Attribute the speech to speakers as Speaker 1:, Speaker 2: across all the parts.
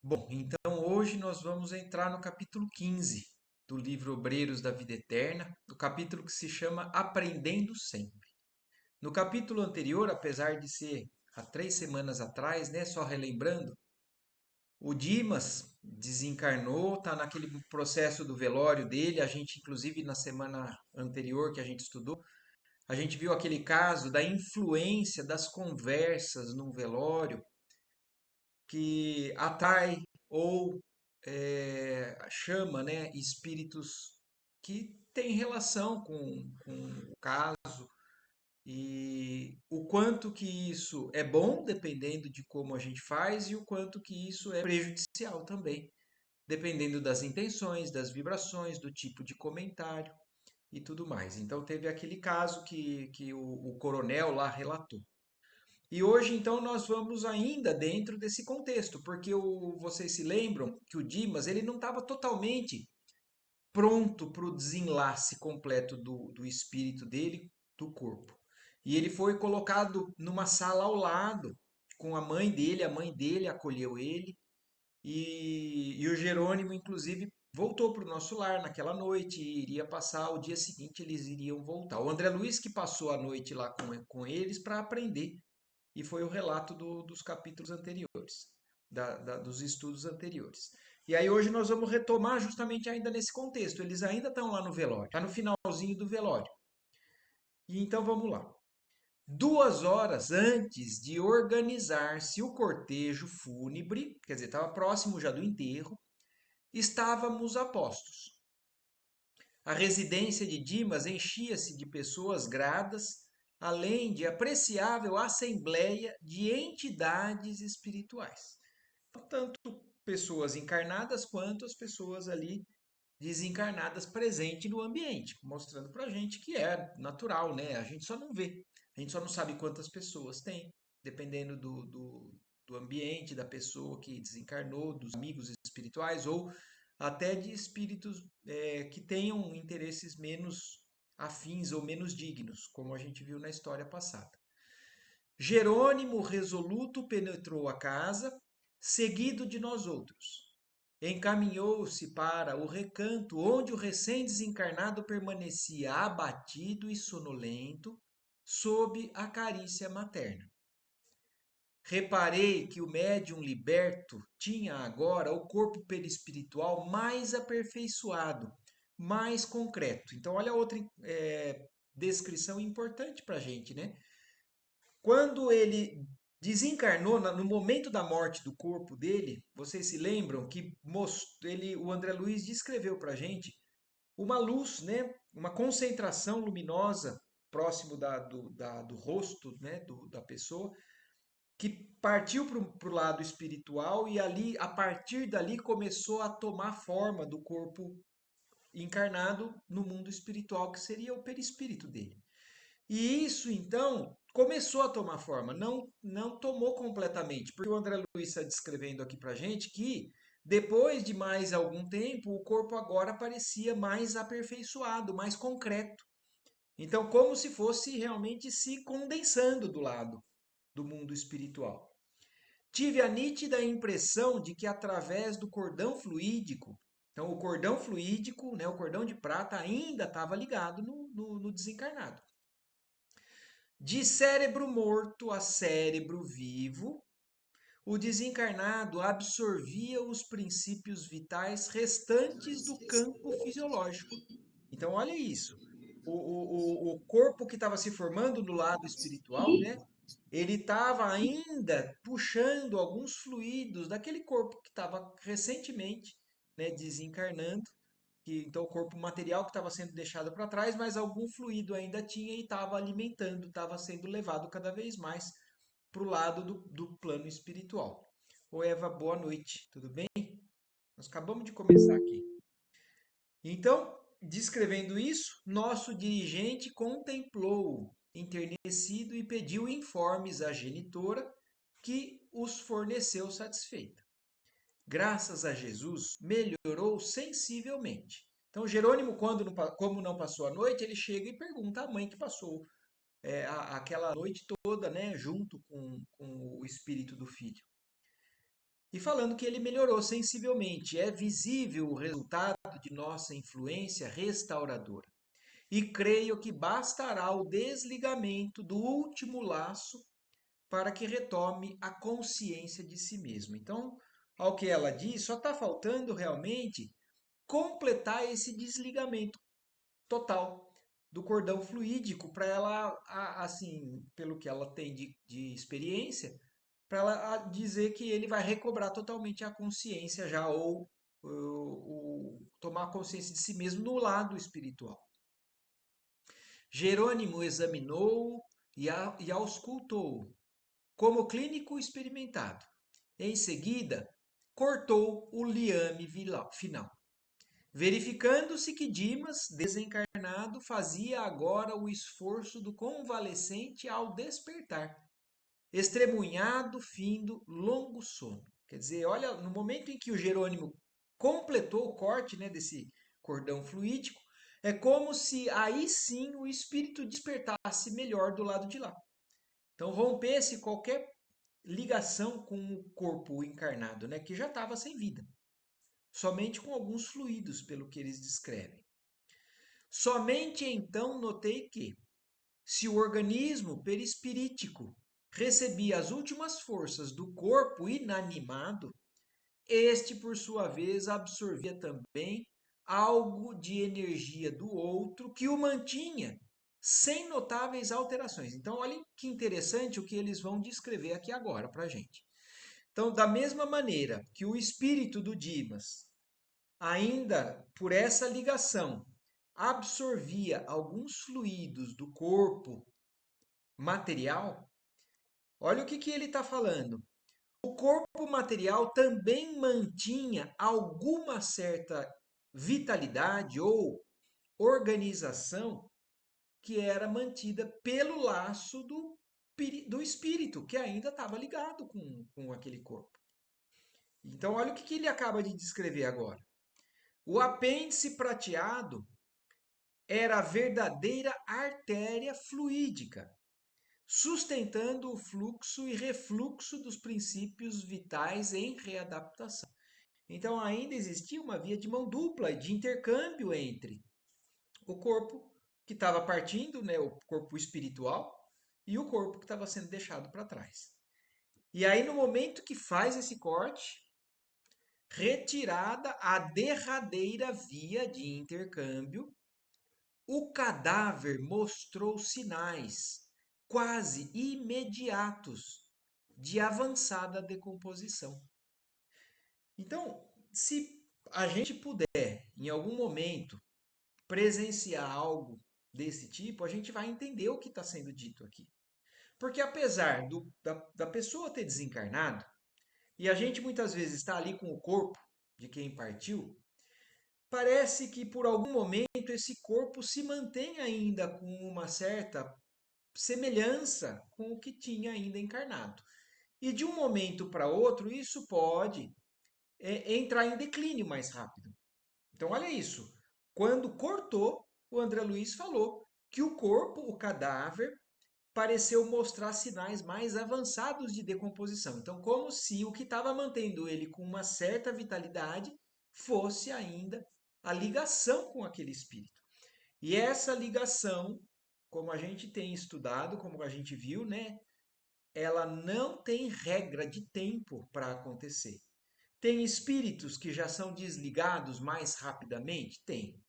Speaker 1: Bom, então hoje nós vamos entrar no capítulo 15 do livro Obreiros da Vida Eterna, do capítulo que se chama Aprendendo Sempre. No capítulo anterior, apesar de ser há 3 semanas atrás, né, só relembrando, o Dimas desencarnou, está naquele processo do velório dele. A gente, inclusive, na semana anterior que a gente estudou, a gente viu aquele caso da influência das conversas num velório que atrai ou chama, né, espíritos que têm relação com o caso, e o quanto que isso é bom, dependendo de como a gente faz, e o quanto que isso é prejudicial também, dependendo das intenções, das vibrações, do tipo de comentário e tudo mais. Então teve aquele caso que o coronel lá relatou. E hoje, então, nós vamos ainda dentro desse contexto, porque vocês se lembram que o Dimas ele não estava totalmente pronto para o desenlace completo do espírito dele, do corpo. E ele foi colocado numa sala ao lado com a mãe dele acolheu ele, e o Jerônimo, inclusive, voltou para o nosso lar naquela noite e iria passar o dia seguinte, eles iriam voltar. O André Luiz que passou a noite lá com eles para aprender, e foi o relato dos capítulos anteriores, dos estudos anteriores. E aí hoje nós vamos retomar justamente ainda nesse contexto. Eles ainda estão lá no velório, está no finalzinho do velório. E então vamos lá. 2 horas antes de organizar-se o cortejo fúnebre, quer dizer, estava próximo já do enterro, estávamos a postos. A residência de Dimas enchia-se de pessoas gradas, além de apreciável assembleia de entidades espirituais. Tanto pessoas encarnadas quanto as pessoas ali desencarnadas presentes no ambiente, mostrando para a gente que é natural, né? A gente só não vê, a gente só não sabe quantas pessoas tem, dependendo do ambiente, da pessoa que desencarnou, dos amigos espirituais ou até de espíritos que tenham interesses menos afins ou menos dignos, como a gente viu na história passada. Jerônimo resoluto penetrou a casa, seguido de nós outros. Encaminhou-se para o recanto onde o recém-desencarnado permanecia abatido e sonolento sob a carícia materna. Reparei que o médium liberto tinha agora o corpo perispiritual mais aperfeiçoado, mais concreto. Então, olha outra descrição importante para a gente, né? Quando ele desencarnou, no momento da morte do corpo dele, vocês se lembram que o André Luiz descreveu para a gente uma luz, né? Uma concentração luminosa próximo do rosto, né? Da pessoa, que partiu para o lado espiritual e ali, a partir dali, começou a tomar forma do corpo encarnado no mundo espiritual, que seria o perispírito dele. E isso, então, começou a tomar forma, não tomou completamente, porque o André Luiz está descrevendo aqui para gente que depois de mais algum tempo, o corpo agora parecia mais aperfeiçoado, mais concreto. Então, como se fosse realmente se condensando do lado do mundo espiritual. Tive a nítida impressão de que através do cordão fluídico, então o cordão fluídico, né, o cordão de prata ainda estava ligado no desencarnado. De cérebro morto a cérebro vivo, o desencarnado absorvia os princípios vitais restantes do campo fisiológico. Então, olha isso. O corpo que estava se formando no lado espiritual, né? Ele estava ainda puxando alguns fluidos daquele corpo que estava recentemente, né, desencarnando, que então o corpo material que estava sendo deixado para trás, mas algum fluido ainda tinha e estava alimentando, estava sendo levado cada vez mais para o lado do plano espiritual. Ô Eva, boa noite, tudo bem? Nós acabamos de começar aqui. Então, descrevendo isso, nosso dirigente contemplou-o enternecido e pediu informes à genitora, que os forneceu satisfeita. Graças a Jesus, melhorou sensivelmente. Então, Jerônimo, como não passou a noite, ele chega e pergunta à mãe que passou aquela noite toda, né, junto com o espírito do filho. e falando que ele melhorou sensivelmente. É visível o resultado de nossa influência restauradora. E creio que bastará o desligamento do último laço para que retome a consciência de si mesmo. Então, ao que ela diz, só está faltando realmente completar esse desligamento total do cordão fluídico para ela, assim, pelo que ela tem de experiência, para ela dizer que ele vai recobrar totalmente a consciência já, ou tomar consciência de si mesmo no lado espiritual. Jerônimo examinou-o e auscultou-o, como clínico experimentado. Em seguida, cortou o liame final, verificando-se que Dimas, desencarnado, fazia agora o esforço do convalescente ao despertar, estremunhado, findo, longo sono. Quer dizer, olha, no momento em que o Jerônimo completou o corte, né, desse cordão fluídico, é como se aí sim o espírito despertasse melhor do lado de lá. Então rompesse qualquer ligação com o corpo encarnado, né, que já estava sem vida, somente com alguns fluidos, pelo que eles descrevem. Somente então notei que, se o organismo perispirítico recebia as últimas forças do corpo inanimado, este, por sua vez, absorvia também algo de energia do outro que o mantinha sem notáveis alterações. Então, olhem que interessante o que eles vão descrever aqui agora para a gente. Então, da mesma maneira que o espírito do Dimas, ainda por essa ligação, absorvia alguns fluidos do corpo material, olha o que ele está falando. O corpo material também mantinha alguma certa vitalidade ou organização que era mantida pelo laço do espírito, que ainda estava ligado com aquele corpo. Então, olha o que ele acaba de descrever agora. O apêndice prateado era a verdadeira artéria fluídica, sustentando o fluxo e refluxo dos princípios vitais em readaptação. Então, ainda existia uma via de mão dupla, de intercâmbio entre o corpo que estava partindo, né, o corpo espiritual, e o corpo que estava sendo deixado para trás. E aí, no momento que faz esse corte, retirada a derradeira via de intercâmbio, o cadáver mostrou sinais quase imediatos de avançada decomposição. Então, se a gente puder, em algum momento, presenciar algo desse tipo, a gente vai entender o que está sendo dito aqui. Porque apesar da pessoa ter desencarnado, e a gente muitas vezes está ali com o corpo de quem partiu, parece que por algum momento esse corpo se mantém ainda com uma certa semelhança com o que tinha ainda encarnado. E de um momento para outro, isso pode entrar em declínio mais rápido. Então, olha isso. Quando cortou, o André Luiz falou que o corpo, o cadáver, pareceu mostrar sinais mais avançados de decomposição. Então, como se o que estava mantendo ele com uma certa vitalidade fosse ainda a ligação com aquele espírito. E essa ligação, como a gente tem estudado, como a gente viu, né, ela não tem regra de tempo para acontecer. Tem espíritos que já são desligados mais rapidamente? Tem.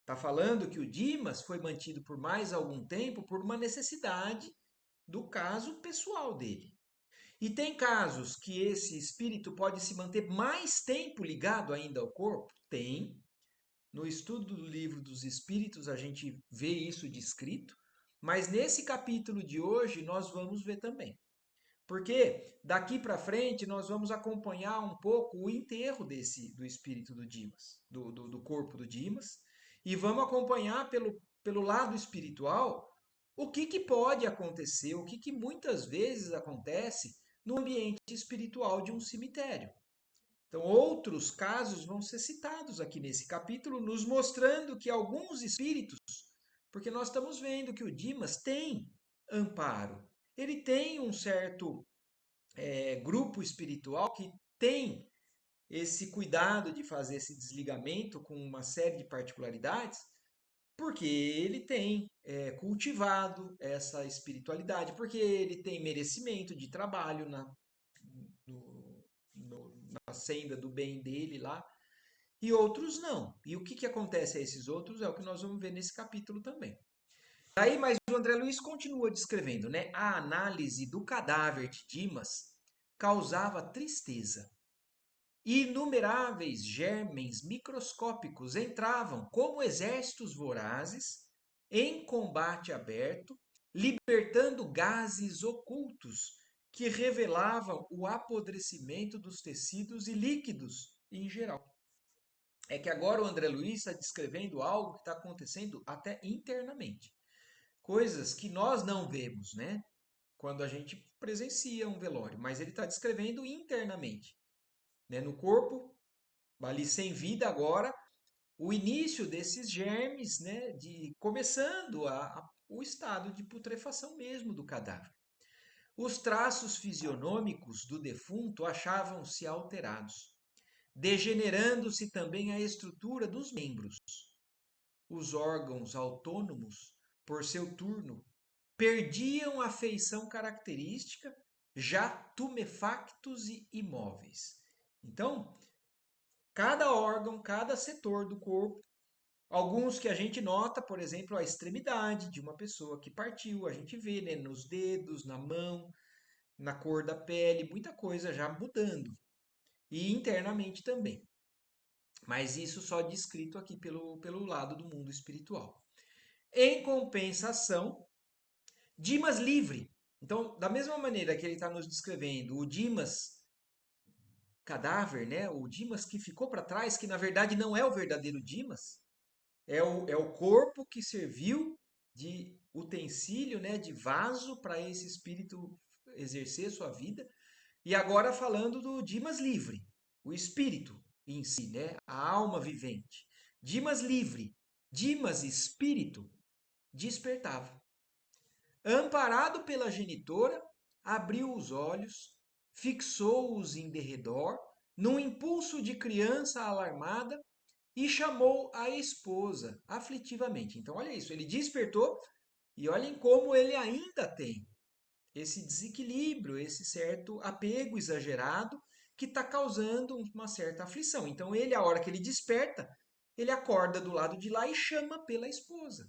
Speaker 1: Está falando que o Dimas foi mantido por mais algum tempo por uma necessidade do caso pessoal dele. E tem casos que esse espírito pode se manter mais tempo ligado ainda ao corpo? Tem. No estudo do livro dos Espíritos a gente vê isso descrito, mas nesse capítulo de hoje nós vamos ver também. Porque daqui para frente nós vamos acompanhar um pouco o enterro do espírito do Dimas, do corpo do Dimas, e vamos acompanhar pelo lado espiritual o que pode acontecer, o que muitas vezes acontece no ambiente espiritual de um cemitério. Então, outros casos vão ser citados aqui nesse capítulo, nos mostrando que alguns espíritos, porque nós estamos vendo que o Dimas tem amparo, ele tem um certo grupo espiritual que tem esse cuidado de fazer esse desligamento com uma série de particularidades, porque ele tem cultivado essa espiritualidade, porque ele tem merecimento de trabalho no, na senda do bem dele lá, e outros não. E o que, que acontece a esses outros é o que nós vamos ver nesse capítulo também. Aí, mas o André Luiz continua descrevendo, né? A análise do cadáver de Dimas causava tristeza. Inumeráveis germens microscópicos entravam como exércitos vorazes em combate aberto, libertando gases ocultos que revelavam o apodrecimento dos tecidos e líquidos em geral. É que agora o André Luiz está descrevendo algo que está acontecendo até internamente. Coisas que nós não vemos, né? Quando a gente presencia um velório, mas ele está descrevendo internamente, né? No corpo, ali sem vida agora, o início desses germes, né? De começando o estado de putrefação mesmo do cadáver. Os traços fisionômicos do defunto achavam-se alterados, degenerando-se também a estrutura dos membros. Os órgãos autônomos, por seu turno, perdiam a feição característica, já tumefactos e imóveis. Então, cada órgão, cada setor do corpo, alguns que a gente nota, por exemplo, a extremidade de uma pessoa que partiu, a gente vê, né, nos dedos, na mão, na cor da pele, muita coisa já mudando. E internamente também. Mas isso só descrito aqui pelo lado do mundo espiritual. Em compensação, Dimas livre. Então, da mesma maneira que ele está nos descrevendo o Dimas cadáver, né? O Dimas que ficou para trás, que na verdade não é o verdadeiro Dimas, é o corpo que serviu de utensílio, né? De vaso para esse espírito exercer sua vida. E agora falando do Dimas livre, o espírito em si, né? A alma vivente. Dimas livre, Dimas espírito, despertava. Amparado pela genitora, abriu os olhos, fixou-os em derredor, num impulso de criança alarmada, e chamou a esposa aflitivamente. Então, olha isso, ele despertou e olhem como ele ainda tem esse desequilíbrio, esse certo apego exagerado que está causando uma certa aflição. Então, ele, a hora que ele desperta, ele acorda do lado de lá e chama pela esposa.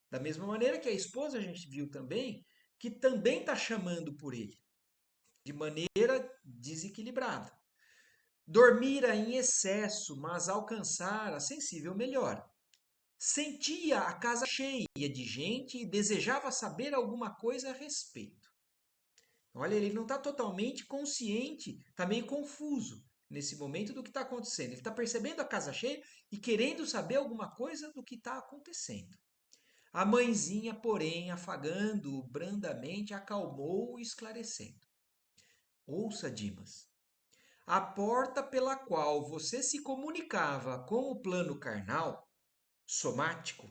Speaker 1: Da mesma maneira que a esposa a gente viu também, que também está chamando por ele, de maneira desequilibrada. Dormira em excesso, mas alcançara sensível melhora. Sentia a casa cheia de gente e desejava saber alguma coisa a respeito. Olha, ele não está totalmente consciente, está meio confuso nesse momento do que está acontecendo. Ele está percebendo a casa cheia e querendo saber alguma coisa do que está acontecendo. A mãezinha, porém, afagando-o brandamente, acalmou-o, esclarecendo. Ouça, Dimas, a porta pela qual você se comunicava com o plano carnal, somático,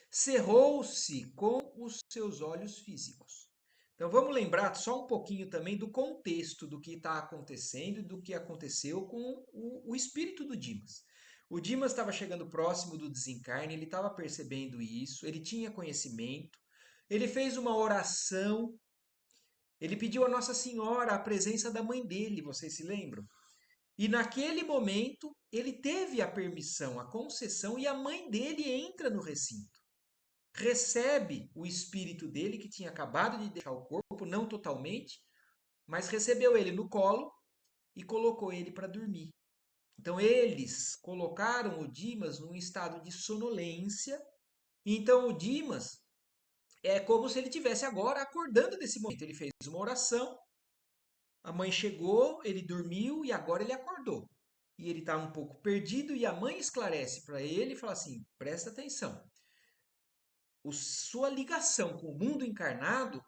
Speaker 1: cerrou-se com os seus olhos físicos. Então vamos lembrar só um pouquinho também do contexto do que está acontecendo e do que aconteceu com o espírito do Dimas. O Dimas estava chegando próximo do desencarne, ele estava percebendo isso, ele tinha conhecimento, ele fez uma oração, ele pediu a Nossa Senhora a presença da mãe dele, vocês se lembram? E naquele momento ele teve a permissão, a concessão, e a mãe dele entra no recinto. Recebe o espírito dele, que tinha acabado de deixar o corpo, não totalmente, mas recebeu ele no colo e colocou ele para dormir. Então eles colocaram o Dimas num estado de sonolência. Então o Dimas é como se ele tivesse agora acordando desse momento. Ele fez uma oração, a mãe chegou, ele dormiu e agora ele acordou. E ele está um pouco perdido e a mãe esclarece para ele e fala assim: presta atenção. Sua ligação com o mundo encarnado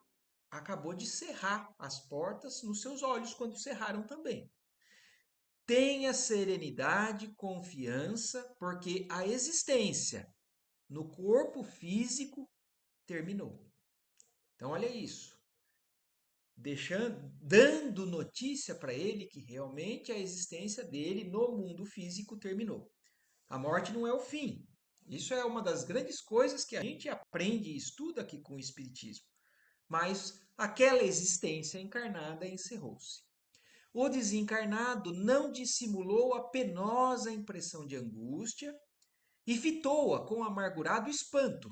Speaker 1: acabou de cerrar as portas nos seus olhos quando cerraram também. Tenha serenidade, confiança, porque a existência no corpo físico terminou. Então, olha isso. dando notícia para ele que realmente a existência dele no mundo físico terminou. A morte não é o fim. Isso é uma das grandes coisas que a gente aprende e estuda aqui com o Espiritismo. Mas aquela existência encarnada encerrou-se. O desencarnado não dissimulou a penosa impressão de angústia e fitou-a com amargurado espanto,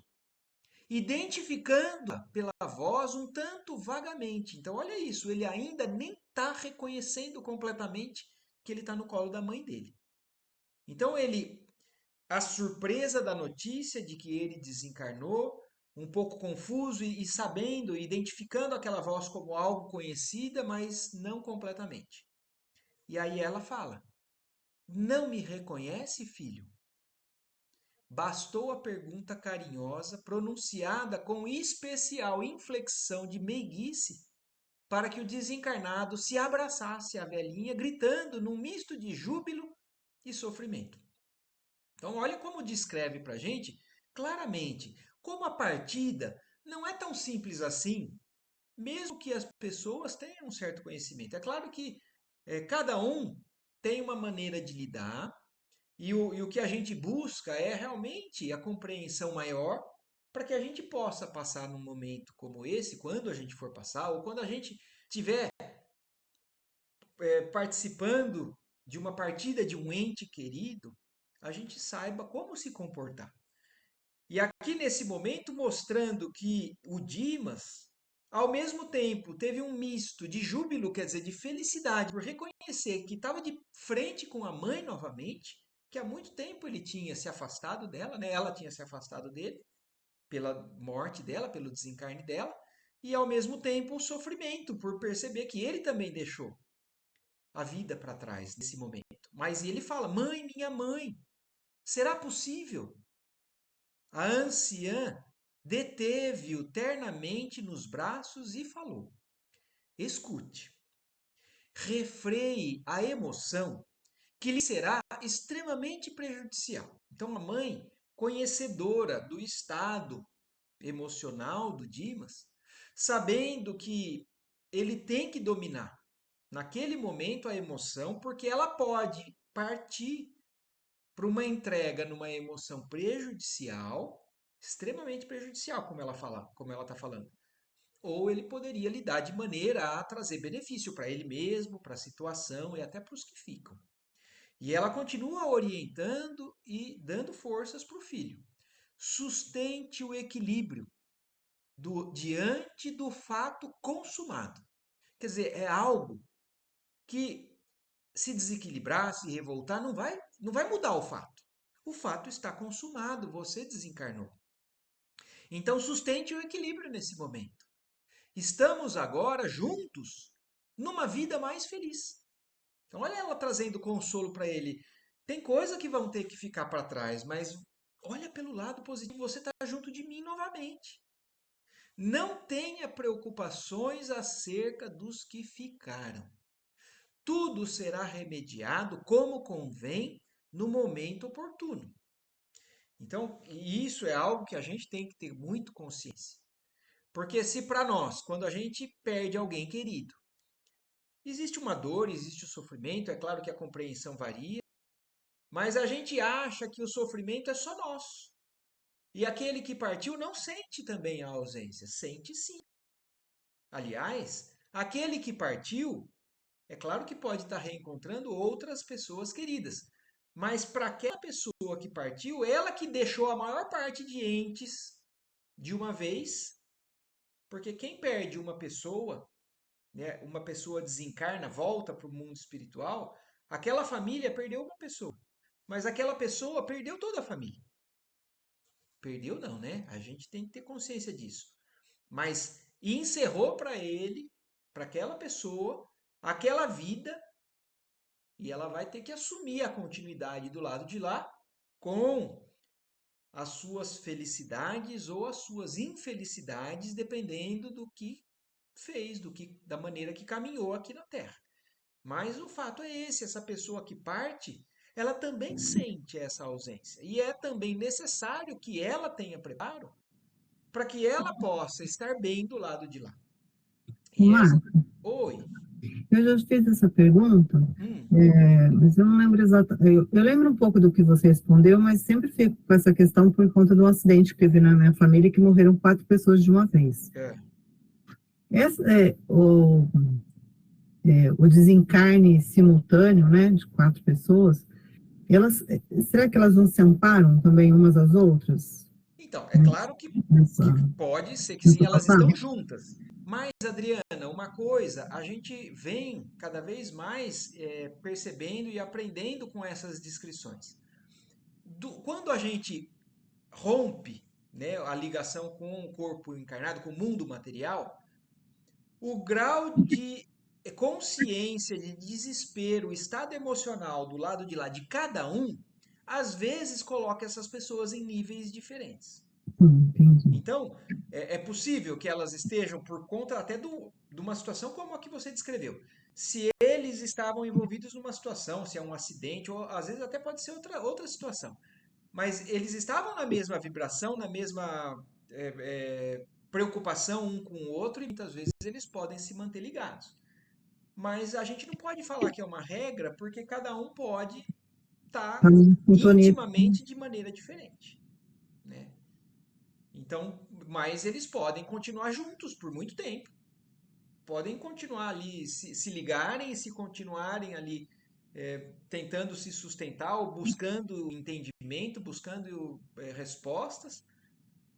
Speaker 1: identificando-a pela voz um tanto vagamente. Então, olha isso, ele ainda nem está reconhecendo completamente que ele está no colo da mãe dele. Então, a surpresa da notícia de que ele desencarnou, um pouco confuso e sabendo, identificando aquela voz como algo conhecida, mas não completamente. E aí ela fala: Não me reconhece, filho? Bastou a pergunta carinhosa, pronunciada com especial inflexão de meiguice, para que o desencarnado se abraçasse à velhinha, gritando num misto de júbilo e sofrimento. Então, olha como descreve para a gente claramente como a partida não é tão simples assim, mesmo que as pessoas tenham um certo conhecimento. É claro que cada um tem uma maneira de lidar, e o que a gente busca é realmente a compreensão maior para que a gente possa passar num momento como esse, quando a gente for passar, ou quando a gente estiver participando de uma partida de um ente querido, a gente saiba como se comportar. E aqui nesse momento mostrando que o Dimas, ao mesmo tempo, teve um misto de júbilo, quer dizer, de felicidade, por reconhecer que estava de frente com a mãe novamente, que há muito tempo ele tinha se afastado dela, né? Ela tinha se afastado dele pela morte dela, pelo desencarne dela, e ao mesmo tempo o sofrimento por perceber que ele também deixou a vida para trás nesse momento. Mas ele fala: "Mãe, minha mãe, será possível?" A anciã deteve-o ternamente nos braços e falou: Escute, refreie a emoção que lhe será extremamente prejudicial. Então, a mãe, conhecedora do estado emocional do Dimas, sabendo que ele tem que dominar naquele momento a emoção, porque ela pode partir para uma entrega numa emoção prejudicial, extremamente prejudicial, como ela está falando. Ou ele poderia lidar de maneira a trazer benefício para ele mesmo, para a situação e até para os que ficam. E ela continua orientando e dando forças para o filho. Sustente o equilíbrio diante do fato consumado. Quer dizer, é algo que se desequilibrar, se revoltar, não vai mudar o fato. O fato está consumado, você desencarnou. Então sustente o equilíbrio nesse momento. Estamos agora juntos numa vida mais feliz. Então olha ela trazendo consolo para ele. Tem coisa que vão ter que ficar para trás, mas olha pelo lado positivo, você está junto de mim novamente. Não tenha preocupações acerca dos que ficaram. Tudo será remediado como convém no momento oportuno. Então, isso é algo que a gente tem que ter muito consciência. Porque se para nós, quando a gente perde alguém querido, existe uma dor, existe o sofrimento, é claro que a compreensão varia, mas a gente acha que o sofrimento é só nosso. E aquele que partiu não sente também a ausência, sente sim. Aliás, aquele que partiu, é claro que pode estar reencontrando outras pessoas queridas, mas para aquela pessoa que partiu, ela que deixou a maior parte de entes de uma vez, porque quem perde uma pessoa, né, uma pessoa desencarna, volta para o mundo espiritual, aquela família perdeu uma pessoa, mas aquela pessoa perdeu toda a família. Perdeu não, né? A gente tem que ter consciência disso. Mas encerrou para ele, para aquela pessoa, aquela vida, e ela vai ter que assumir a continuidade do lado de lá com as suas felicidades ou as suas infelicidades, dependendo do que fez, da maneira que caminhou aqui na Terra. Mas o fato é esse, essa pessoa que parte, ela também sente essa ausência. E é também necessário que ela tenha preparo para que ela possa estar bem do lado de lá. E essa
Speaker 2: Marco.
Speaker 1: Oi.
Speaker 2: Eu já fiz essa pergunta,
Speaker 1: Hum,
Speaker 2: mas eu não lembro exatamente. Eu lembro um pouco do que você respondeu, mas sempre fico com essa questão por conta do acidente que teve na minha família, que morreram 4 pessoas de uma vez.
Speaker 1: é.
Speaker 2: Essa, o desencarne simultâneo, né, de 4 pessoas, será que elas não se amparam também umas às outras?
Speaker 1: Então, é
Speaker 2: Né,
Speaker 1: claro que
Speaker 2: nessa,
Speaker 1: pode ser que sim,
Speaker 2: nessa
Speaker 1: elas estão
Speaker 2: passagem?
Speaker 1: juntas. Mas, Adriana, uma coisa, a gente vem cada vez mais percebendo e aprendendo com essas descrições. Quando a gente rompe, né, a ligação com o corpo encarnado, com o mundo material, o grau de consciência, de desespero, o estado emocional do lado de lá de cada um, às vezes coloca essas pessoas em níveis diferentes.
Speaker 2: Entendi.
Speaker 1: Então, é possível que elas estejam por conta até de uma situação como a que você descreveu. Se eles estavam envolvidos numa situação, se é um acidente, ou às vezes até pode ser outra situação. Mas eles estavam na mesma vibração, na mesma preocupação um com o outro, e muitas vezes eles podem se manter ligados. Mas a gente não pode falar que é uma regra, porque cada um pode
Speaker 2: Tá
Speaker 1: estar
Speaker 2: em sintonia.
Speaker 1: intimamente de maneira diferente, né? Então, mas eles podem continuar juntos por muito tempo. Podem continuar ali, se ligarem e se continuarem ali tentando se sustentar ou buscando entendimento, buscando respostas,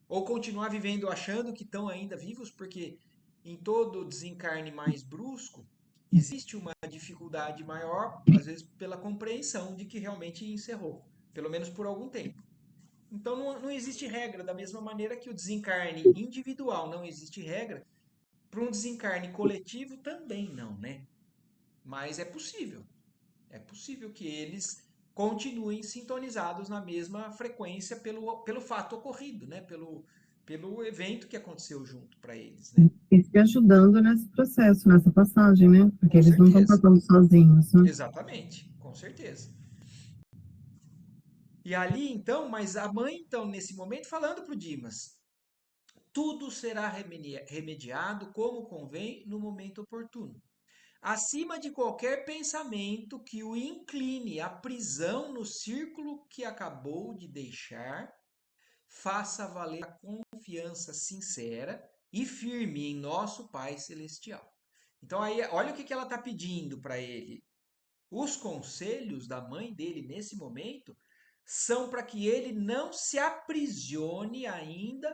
Speaker 1: ou continuar vivendo achando que estão ainda vivos, porque em todo desencarne mais brusco existe uma dificuldade maior, às vezes pela compreensão de que realmente encerrou, pelo menos por algum tempo. Então não existe regra, da mesma maneira que o desencarne individual não existe regra, para um desencarne coletivo também não, né? Mas é possível. É possível que eles continuem sintonizados na mesma frequência pelo fato ocorrido, né? Pelo evento que aconteceu junto para eles, né?
Speaker 2: E se ajudando nesse processo, nessa passagem, né? Porque
Speaker 1: Com
Speaker 2: eles não estão
Speaker 1: certeza.
Speaker 2: passando sozinhos, né?
Speaker 1: Exatamente, com certeza. E ali então, mas a mãe então nesse momento falando para o Dimas, tudo será remediado como convém no momento oportuno. Acima de qualquer pensamento que o incline à prisão no círculo que acabou de deixar, faça valer a confiança sincera e firme em nosso Pai Celestial. Então aí, olha o que ela está pedindo para ele. Os conselhos da mãe dele nesse momento são para que ele não se aprisione ainda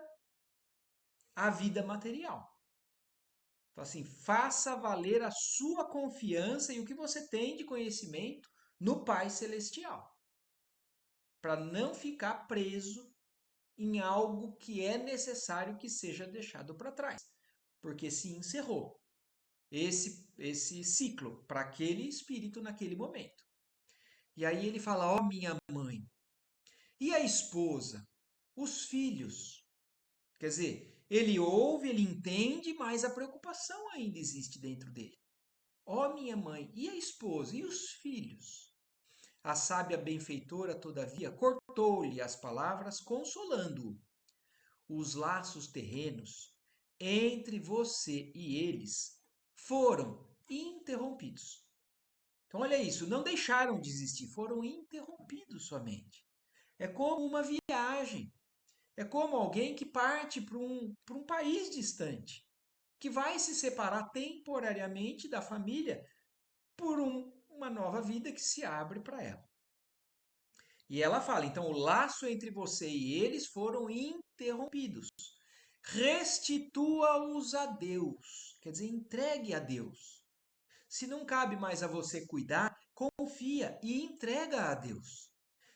Speaker 1: à vida material. Então, assim, faça valer a sua confiança e o que você tem de conhecimento no Pai Celestial, para não ficar preso em algo que é necessário que seja deixado para trás, porque se encerrou esse ciclo para aquele espírito naquele momento. E aí ele fala: ó, minha mãe, e a esposa, os filhos. Quer dizer, ele ouve, ele entende, mas a preocupação ainda existe dentro dele. Ó minha mãe, e a esposa, e os filhos? A sábia benfeitora, todavia, cortou-lhe as palavras, consolando-o. Os laços terrenos entre você e eles foram interrompidos. Então, olha isso, não deixaram de existir, foram interrompidos somente. É como uma viagem, é como alguém que parte para um país distante, que vai se separar temporariamente da família por uma nova vida que se abre para ela. E ela fala: então o laço entre você e eles foram interrompidos. Restitua-os a Deus, quer dizer, entregue a Deus. Se não cabe mais a você cuidar, confia e entrega a Deus.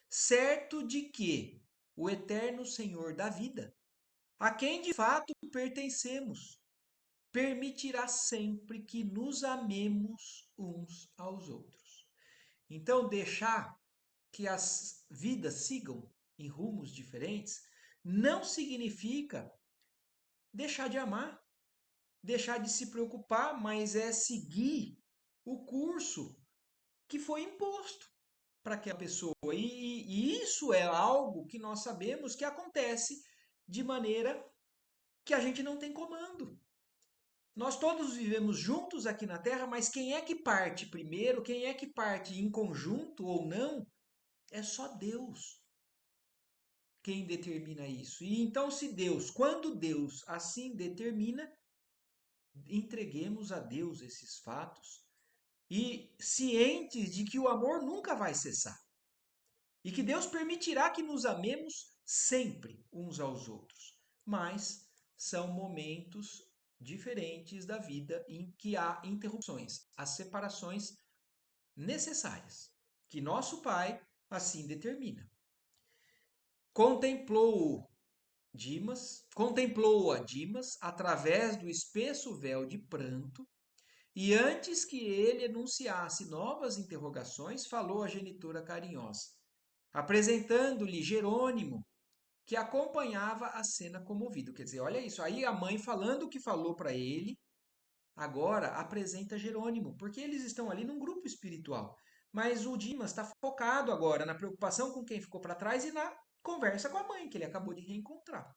Speaker 1: Certo de que o eterno Senhor da vida, a quem de fato pertencemos, permitirá sempre que nos amemos uns aos outros. Então, deixar que as vidas sigam em rumos diferentes não significa deixar de amar, deixar de se preocupar, mas é seguir o curso que foi imposto para aquela pessoa. E isso é algo que nós sabemos que acontece de maneira que a gente não tem comando. Nós todos vivemos juntos aqui na Terra, mas quem é que parte primeiro, quem é que parte em conjunto ou não, é só Deus quem determina isso. E então, se Deus, quando Deus assim determina, entreguemos a Deus esses fatos e cientes de que o amor nunca vai cessar e que Deus permitirá que nos amemos sempre uns aos outros. Mas são momentos diferentes da vida em que há interrupções, as separações necessárias, que nosso Pai assim determina. Contemplou-a Dimas através do espesso véu de pranto, e antes que ele enunciasse novas interrogações, falou a genitora carinhosa, apresentando-lhe Jerônimo, que acompanhava a cena comovido. Quer dizer, olha isso, aí a mãe falando o que falou para ele, agora apresenta Jerônimo, porque eles estão ali num grupo espiritual. Mas o Dimas está focado agora na preocupação com quem ficou para trás e na conversa com a mãe, que ele acabou de reencontrar.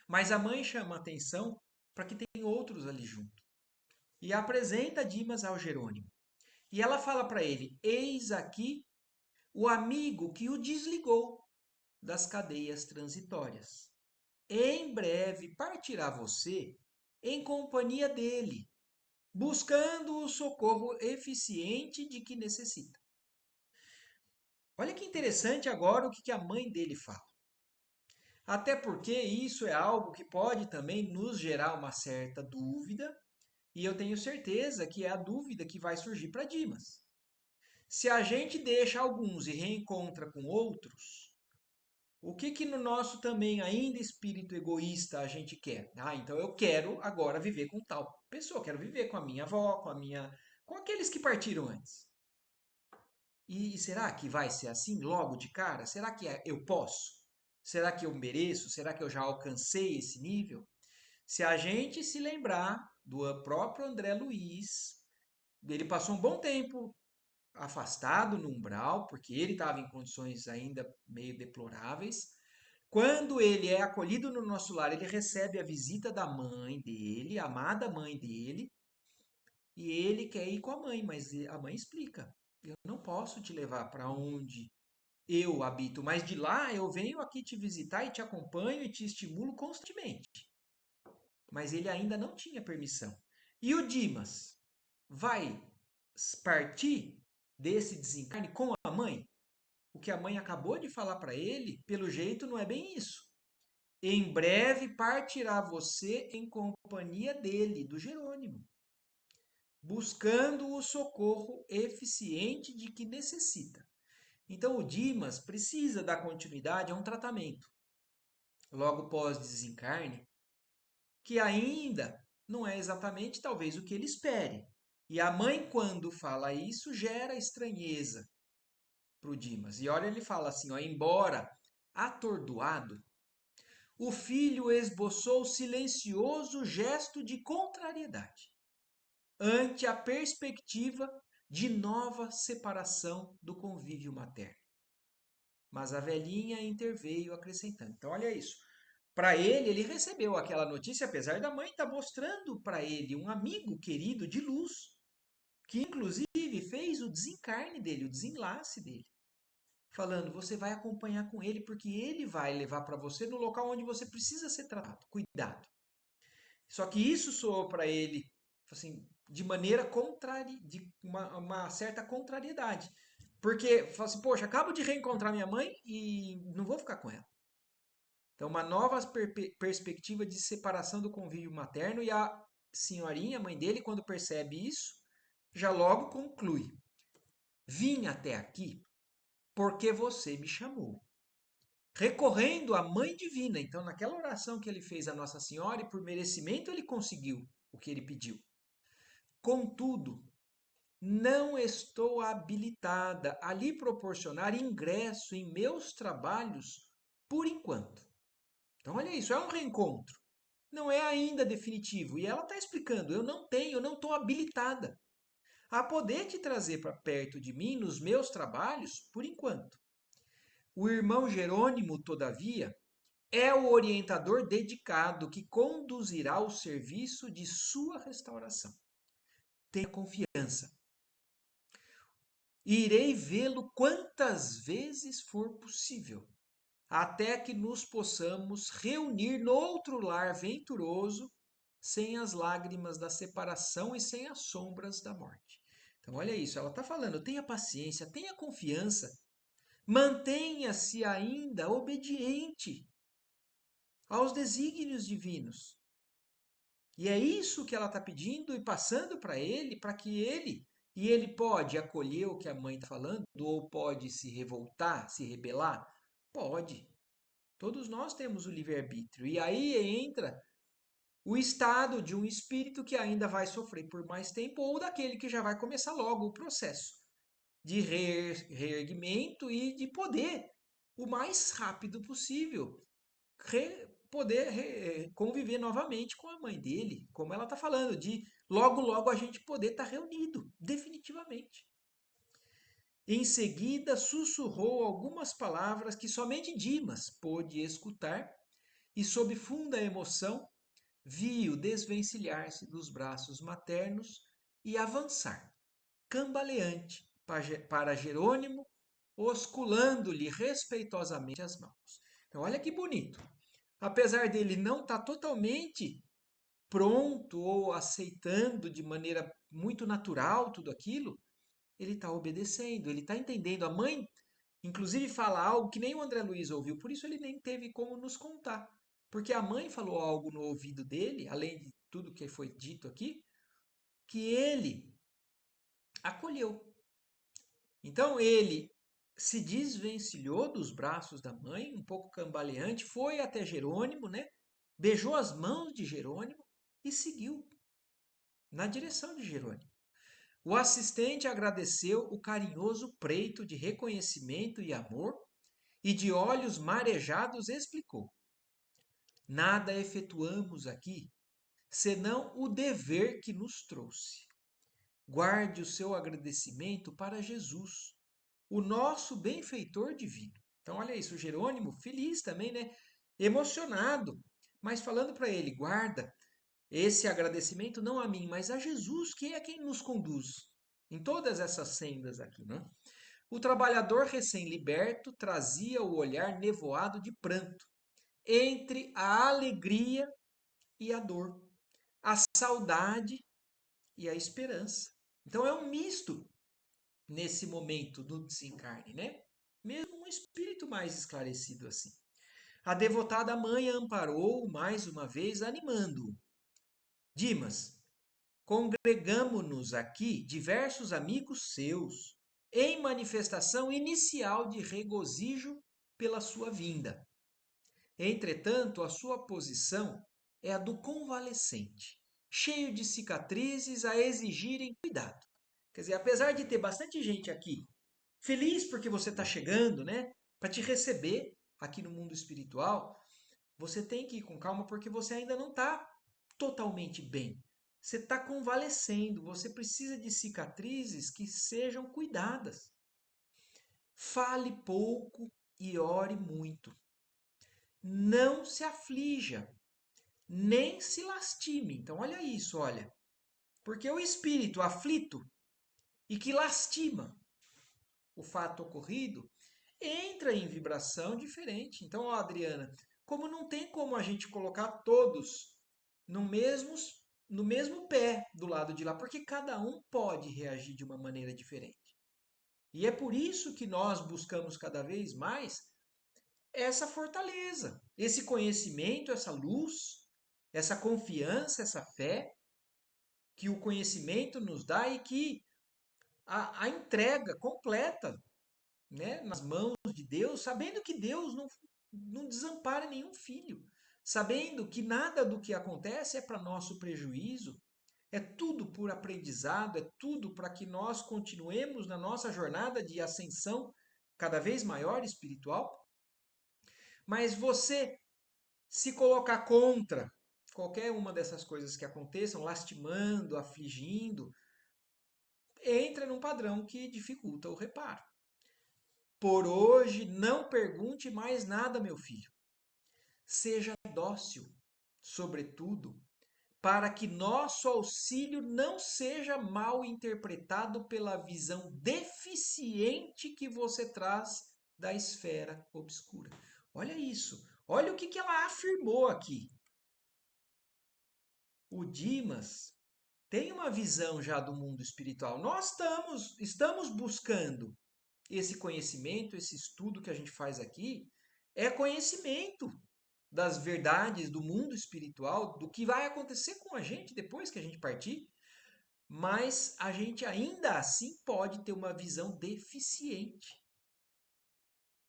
Speaker 1: Mas a mãe chama a atenção para que tem outros ali junto. E apresenta Dimas ao Jerônimo. E ela fala para ele: eis aqui o amigo que o desligou das cadeias transitórias. Em breve partirá você em companhia dele, buscando o socorro eficiente de que necessita. Olha que interessante agora o que a mãe dele fala. Até porque isso é algo que pode também nos gerar uma certa dúvida, e eu tenho certeza que é a dúvida que vai surgir para Dimas. Se a gente deixa alguns e reencontra com outros, o que no nosso também ainda espírito egoísta a gente quer? Ah, então eu quero agora viver com tal pessoa, quero viver com a minha avó, com aqueles que partiram antes. E será que vai ser assim logo de cara? Será que eu posso? Será que eu mereço? Será que eu já alcancei esse nível? Se a gente se lembrar do próprio André Luiz, ele passou um bom tempo afastado no umbral, porque ele estava em condições ainda meio deploráveis. Quando ele é acolhido no nosso lar, ele recebe a visita da mãe dele, a amada mãe dele, e ele quer ir com a mãe, mas a mãe explica: eu não posso te levar para onde eu habito, mas de lá eu venho aqui te visitar e te acompanho e te estimulo constantemente. Mas ele ainda não tinha permissão. E o Dimas vai partir desse desencarne com a mãe? O que a mãe acabou de falar para ele, pelo jeito, não é bem isso. Em breve partirá você em companhia dele, do Jerônimo, buscando o socorro eficiente de que necessita. Então, o Dimas precisa dar continuidade a um tratamento, logo pós-desencarne, que ainda não é exatamente talvez o que ele espere. E a mãe, quando fala isso, gera estranheza para o Dimas. E olha, ele fala assim: ó, embora atordoado, o filho esboçou silencioso gesto de contrariedade ante a perspectiva de nova separação do convívio materno. Mas a velhinha interveio acrescentando. Então, olha isso. Para ele recebeu aquela notícia, apesar da mãe estar mostrando para ele um amigo querido de luz, que inclusive fez o desencarne dele, o desenlace dele. Falando, você vai acompanhar com ele porque ele vai levar para você no local onde você precisa ser tratado. Cuidado. Só que isso soou para ele assim, de maneira contrária, de uma certa contrariedade. Porque, fala assim, poxa, acabo de reencontrar minha mãe e não vou ficar com ela. Então, uma nova perspectiva de separação do convívio materno, e a senhorinha, a mãe dele, quando percebe isso, já logo conclui: vim até aqui porque você me chamou. Recorrendo à Mãe Divina. Então, naquela oração que ele fez a Nossa Senhora, e por merecimento ele conseguiu o que ele pediu. Contudo, não estou habilitada a lhe proporcionar ingresso em meus trabalhos por enquanto. Então, olha isso, é um reencontro. Não é ainda definitivo. E ela está explicando: eu não estou habilitada a poder te trazer para perto de mim nos meus trabalhos por enquanto. O irmão Jerônimo, todavia, é o orientador dedicado que conduzirá o serviço de sua restauração. Tenha confiança. Irei vê-lo quantas vezes for possível, até que nos possamos reunir no outro lar venturoso, sem as lágrimas da separação e sem as sombras da morte. Então, olha isso, ela está falando, tenha paciência, tenha confiança, mantenha-se ainda obediente aos desígnios divinos. E é isso que ela está pedindo e passando para ele, e ele pode acolher o que a mãe está falando, ou pode se revoltar, se rebelar? Pode. Todos nós temos o livre-arbítrio. E aí entra o estado de um espírito que ainda vai sofrer por mais tempo, ou daquele que já vai começar logo o processo de reerguimento e de poder, o mais rápido possível, poder conviver novamente com a mãe dele, como ela está falando, de logo, logo a gente poder estar reunido, definitivamente. Em seguida, sussurrou algumas palavras que somente Dimas pôde escutar e, sob funda emoção, viu desvencilhar-se dos braços maternos e avançar, cambaleante, para Jerônimo, osculando-lhe respeitosamente as mãos. Então, olha que bonito. Apesar dele não estar totalmente pronto ou aceitando de maneira muito natural tudo aquilo, ele está obedecendo, ele está entendendo. A mãe, inclusive, fala algo que nem o André Luiz ouviu, por isso ele nem teve como nos contar. Porque a mãe falou algo no ouvido dele, além de tudo que foi dito aqui, que ele acolheu. Então ele se desvencilhou dos braços da mãe, um pouco cambaleante, foi até Jerônimo, né? Beijou as mãos de Jerônimo e seguiu na direção de Jerônimo. O assistente agradeceu o carinhoso preito de reconhecimento e amor e, de olhos marejados, explicou: nada efetuamos aqui senão o dever que nos trouxe. Guarde o seu agradecimento para Jesus, o nosso benfeitor divino. Então, olha isso, o Jerônimo, feliz também, né? Emocionado, mas falando para ele: guarda esse agradecimento não a mim, mas a Jesus, que é quem nos conduz em todas essas sendas aqui, né? O trabalhador recém-liberto trazia o olhar nevoado de pranto, entre a alegria e a dor, a saudade e a esperança. Então é um misto nesse momento do desencarne, né? Mesmo um espírito mais esclarecido assim. A devotada mãe amparou mais uma vez, animando-o. Dimas, congregamo-nos aqui diversos amigos seus, em manifestação inicial de regozijo pela sua vinda. Entretanto, a sua posição é a do convalescente, cheio de cicatrizes a exigirem cuidado. Quer dizer, apesar de ter bastante gente aqui feliz porque você está chegando, né, para te receber aqui no mundo espiritual, você tem que ir com calma porque você ainda não está totalmente bem. Você está convalescendo, você precisa de cicatrizes que sejam cuidadas. Fale pouco e ore muito. Não se aflija, nem se lastime. Então, olha isso, olha. Porque o espírito aflito e que lastima o fato ocorrido entra em vibração diferente. Então, ó, Adriana, como não tem como a gente colocar todos no mesmo, no mesmo pé do lado de lá, porque cada um pode reagir de uma maneira diferente. E é por isso que nós buscamos cada vez mais essa fortaleza, esse conhecimento, essa luz, essa confiança, essa fé que o conhecimento nos dá e que a entrega completa, né, nas mãos de Deus, sabendo que Deus não desampara nenhum filho, sabendo que nada do que acontece é para nosso prejuízo, é tudo por aprendizado, é tudo para que nós continuemos na nossa jornada de ascensão cada vez maior espiritual. Mas você se colocar contra qualquer uma dessas coisas que aconteçam, lastimando, afligindo, entra num padrão que dificulta o reparo. Por hoje, não pergunte mais nada, meu filho. Seja dócil, sobretudo, para que nosso auxílio não seja mal interpretado pela visão deficiente que você traz da esfera obscura. Olha isso. Olha o que ela afirmou aqui. O Dimas tem uma visão já do mundo espiritual. Nós estamos buscando esse conhecimento, esse estudo que a gente faz aqui, é conhecimento das verdades do mundo espiritual, do que vai acontecer com a gente depois que a gente partir, mas a gente ainda assim pode ter uma visão deficiente.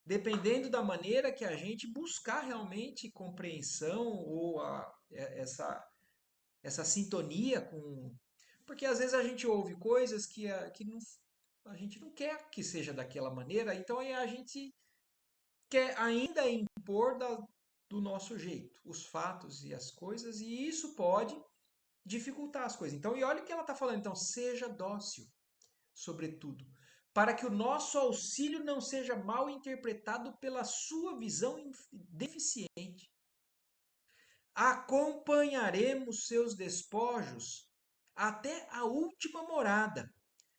Speaker 1: Dependendo da maneira que a gente buscar realmente compreensão ou essa sintonia com. Porque às vezes a gente ouve coisas que não, a gente não quer que seja daquela maneira, então aí a gente quer ainda impor do nosso jeito os fatos e as coisas, e isso pode dificultar as coisas. Então, e olha o que ela está falando. Então, seja dócil, sobretudo, para que o nosso auxílio não seja mal interpretado pela sua visão deficiente. Acompanharemos seus despojos até a última morada,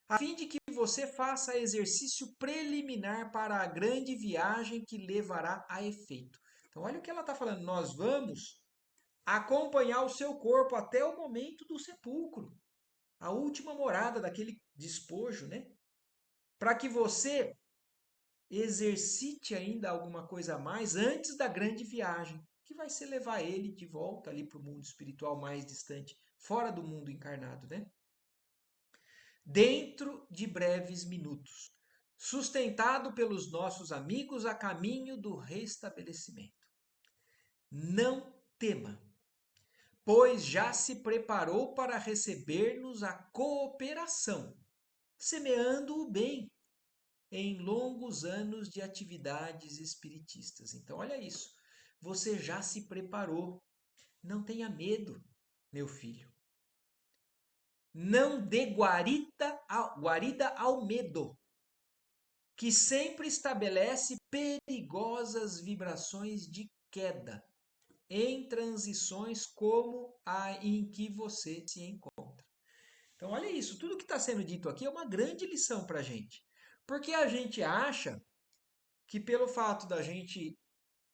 Speaker 1: a fim de que você faça exercício preliminar para a grande viagem que levará a efeito. Então, olha o que ela está falando. Nós vamos acompanhar o seu corpo até o momento do sepulcro, a última morada daquele despojo, né? Para que você exercite ainda alguma coisa a mais antes da grande viagem, que vai ser levar ele de volta ali para o mundo espiritual mais distante, fora do mundo encarnado, né? Dentro de breves minutos, sustentado pelos nossos amigos a caminho do restabelecimento. Não tema, pois já se preparou para receber-nos a cooperação, semeando o bem em longos anos de atividades espiritistas. Então, olha isso. Você já se preparou. Não tenha medo, meu filho. Não dê guarida ao medo, que sempre estabelece perigosas vibrações de queda em transições como a em que você se encontra. Então, olha isso. Tudo que está sendo dito aqui é uma grande lição para a gente. Porque a gente acha que pelo fato da gente,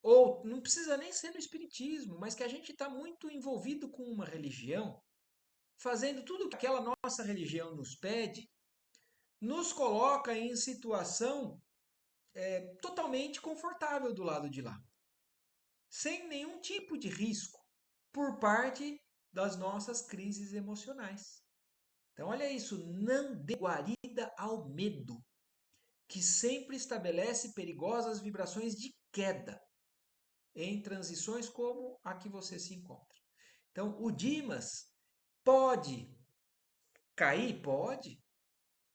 Speaker 1: ou não precisa nem ser no espiritismo, mas que a gente está muito envolvido com uma religião, fazendo tudo que aquela nossa religião nos pede, nos coloca em situação totalmente confortável do lado de lá, sem nenhum tipo de risco por parte das nossas crises emocionais. Então, olha isso, não dê guarida ao medo, que sempre estabelece perigosas vibrações de queda em transições como a que você se encontra. Então, o Dimas pode cair? Pode.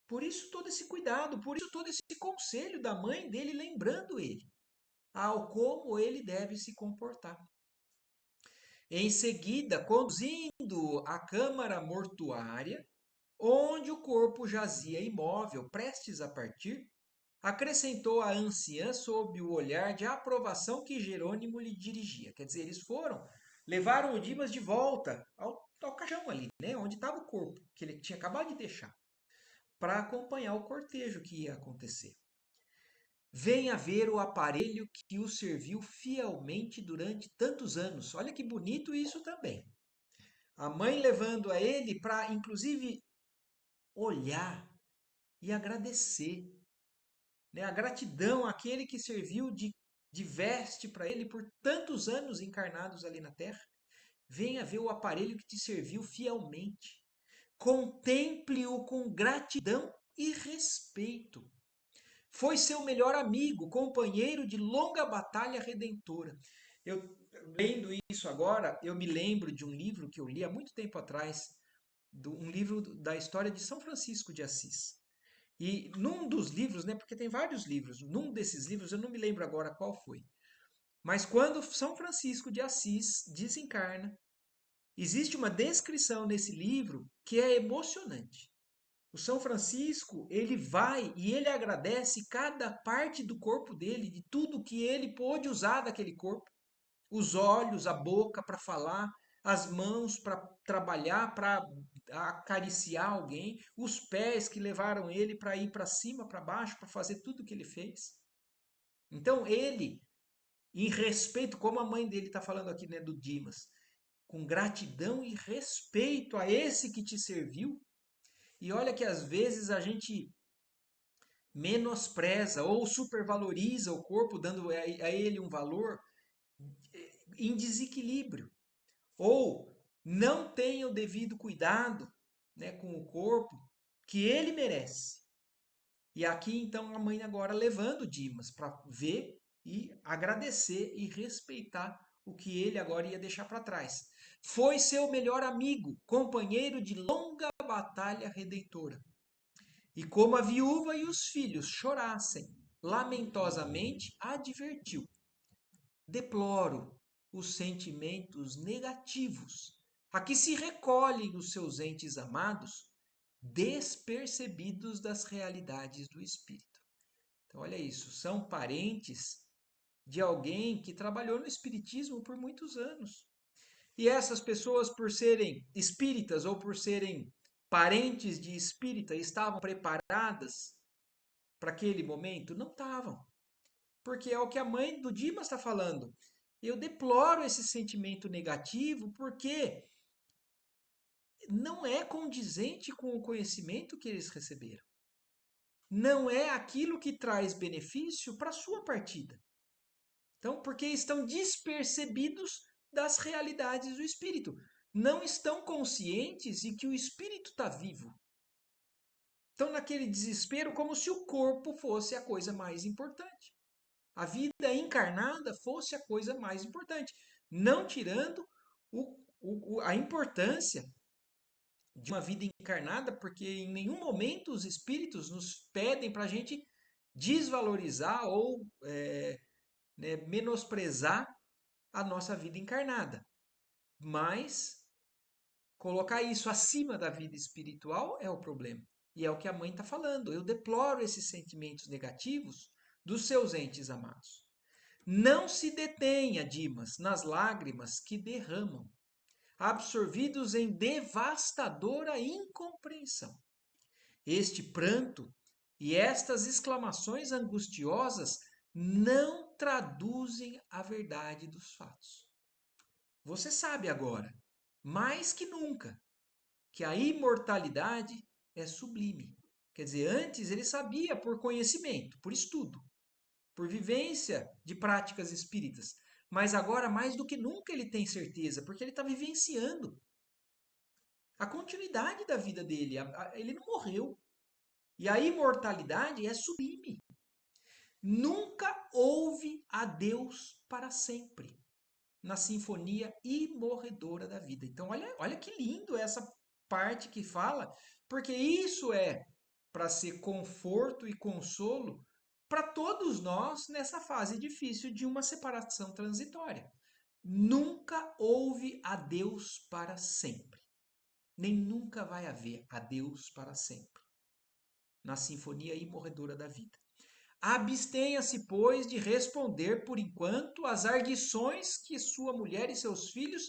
Speaker 1: Por isso todo esse cuidado, por isso todo esse conselho da mãe dele lembrando ele ao como ele deve se comportar. Em seguida, conduzindo à câmara mortuária, onde o corpo jazia imóvel, prestes a partir, acrescentou a anciã sob o olhar de aprovação que Jerônimo lhe dirigia. Quer dizer, eles foram, levaram o Dimas de volta ao caixão ali, né, onde estava o corpo, que ele tinha acabado de deixar, para acompanhar o cortejo que ia acontecer. Venha ver o aparelho que o serviu fielmente durante tantos anos. Olha que bonito isso também. A mãe levando a ele para, inclusive, olhar e agradecer, né? A gratidão àquele que serviu de veste para ele por tantos anos encarnados ali na terra. Venha ver o aparelho que te serviu fielmente. Contemple-o com gratidão e respeito. Foi seu melhor amigo, companheiro de longa batalha redentora. Eu, lendo isso agora, eu me lembro de um livro que eu li há muito tempo atrás, um livro da história de São Francisco de Assis. E num dos livros, né, porque tem vários livros, num desses livros, eu não me lembro agora qual foi, mas quando São Francisco de Assis desencarna, existe uma descrição nesse livro que é emocionante. O São Francisco, ele vai e ele agradece cada parte do corpo dele, de tudo que ele pôde usar daquele corpo, os olhos, a boca para falar, as mãos para trabalhar, para acariciar alguém, os pés que levaram ele para ir para cima, para baixo, para fazer tudo o que ele fez. Então ele, em respeito, como a mãe dele está falando aqui, né, do Dimas, com gratidão e respeito a esse que te serviu. E olha que às vezes a gente menospreza ou supervaloriza o corpo, dando a ele um valor em desequilíbrio. Ou não tem o devido cuidado, né, com o corpo que ele merece. E aqui então a mãe agora levando Dimas para ver e agradecer e respeitar o que ele agora ia deixar para trás. Foi seu melhor amigo, companheiro de longa batalha redentora. E como a viúva e os filhos chorassem, lamentosamente advertiu: deploro os sentimentos negativos a que se recolhem os seus entes amados, despercebidos das realidades do espírito. Então, olha isso, são parentes de alguém que trabalhou no espiritismo por muitos anos. E essas pessoas, por serem espíritas ou por serem parentes de espírita, estavam preparadas para aquele momento? Não estavam. Porque é o que a mãe do Dimas está falando. Eu deploro esse sentimento negativo porque não é condizente com o conhecimento que eles receberam. Não é aquilo que traz benefício para a sua partida. Então, porque estão despercebidos das realidades do espírito. Não estão conscientes de que o espírito está vivo. Estão naquele desespero como se o corpo fosse a coisa mais importante. A vida encarnada fosse a coisa mais importante. Não tirando a importância de uma vida encarnada, porque em nenhum momento os espíritos nos pedem para a gente desvalorizar ou né, menosprezar a nossa vida encarnada. Mas colocar isso acima da vida espiritual é o problema. E é o que a mãe está falando. Eu deploro esses sentimentos negativos dos seus entes amados. Não se detenha, Dimas, nas lágrimas que derramam, absorvidos em devastadora incompreensão. Este pranto e estas exclamações angustiosas não traduzem a verdade dos fatos. Você sabe agora, mais que nunca, que a imortalidade é sublime. Quer dizer, antes ele sabia por conhecimento, por estudo, por vivência de práticas espíritas. Mas agora, mais do que nunca, ele tem certeza, porque ele está vivenciando a continuidade da vida dele. Ele não morreu. E a imortalidade é sublime. Nunca houve adeus para sempre na sinfonia imorredora da vida. Então, olha que lindo essa parte que fala, porque isso é para ser conforto e consolo para todos nós nessa fase difícil de uma separação transitória. Nunca houve adeus para sempre, nem nunca vai haver adeus para sempre na sinfonia imorredora da vida. Abstenha-se, pois, de responder por enquanto às ardições que sua mulher e seus filhos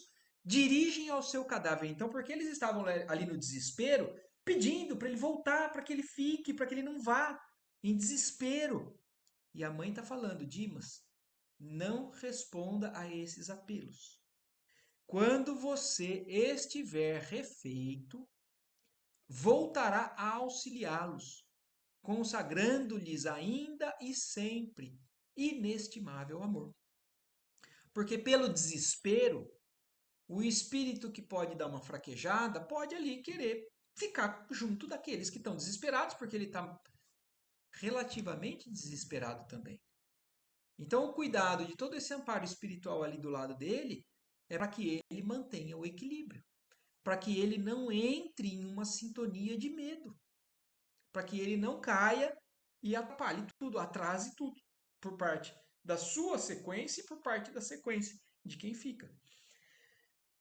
Speaker 1: dirigem ao seu cadáver. Então, porque eles estavam ali no desespero, pedindo para ele voltar, para que ele fique, para que ele não vá, em desespero. E a mãe está falando: Dimas, não responda a esses apelos. Quando você estiver refeito, voltará a auxiliá-los, consagrando-lhes ainda e sempre inestimável amor. Porque pelo desespero, o espírito que pode dar uma fraquejada pode ali querer ficar junto daqueles que estão desesperados, porque ele está relativamente desesperado também. Então, o cuidado de todo esse amparo espiritual ali do lado dele é para que ele mantenha o equilíbrio, para que ele não entre em uma sintonia de medo, para que ele não caia e atrapalhe tudo, atrase tudo, por parte da sua sequência e por parte da sequência de quem fica.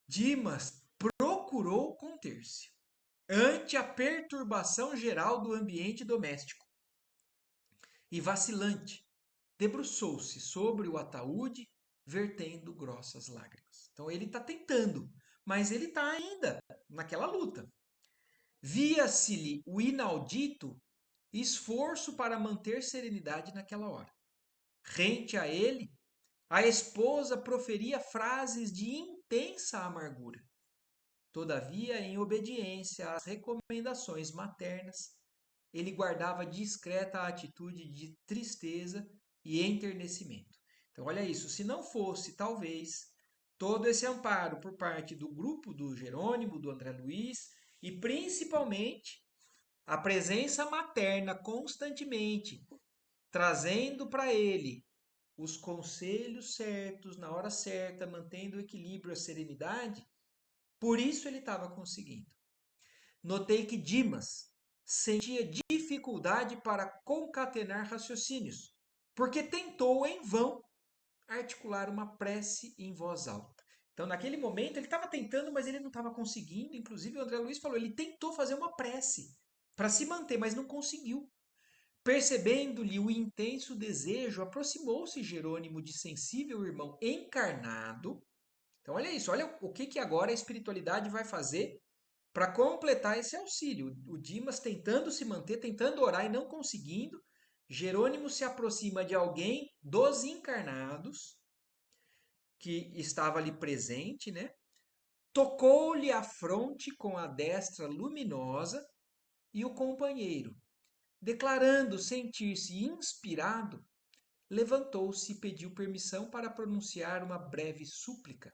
Speaker 1: Dimas procurou conter-se ante a perturbação geral do ambiente doméstico e, vacilante, debruçou-se sobre o ataúde, vertendo grossas lágrimas. Então ele está tentando, mas ele está ainda naquela luta. Via-se-lhe o inaudito esforço para manter serenidade naquela hora. Rente a ele, a esposa proferia frases de intensa amargura. Todavia, em obediência às recomendações maternas, ele guardava discreta atitude de tristeza e enternecimento. Então, olha isso, se não fosse, talvez, todo esse amparo por parte do grupo do Jerônimo, do André Luiz, e principalmente a presença materna constantemente, trazendo para ele os conselhos certos, na hora certa, mantendo o equilíbrio, a serenidade, por isso ele estava conseguindo. Notei que Dimas sentia dificuldade para concatenar raciocínios, porque tentou em vão articular uma prece em voz alta. Então, naquele momento, ele estava tentando, mas ele não estava conseguindo. Inclusive, o André Luiz falou, ele tentou fazer uma prece para se manter, mas não conseguiu. Percebendo-lhe o intenso desejo, aproximou-se Jerônimo de sensível irmão encarnado. Então, olha isso, olha o que agora a espiritualidade vai fazer para completar esse auxílio. O Dimas tentando se manter, tentando orar e não conseguindo. Jerônimo se aproxima de alguém dos encarnados que estava ali presente, né? Tocou-lhe a fronte com a destra luminosa e o companheiro, declarando sentir-se inspirado, levantou-se e pediu permissão para pronunciar uma breve súplica,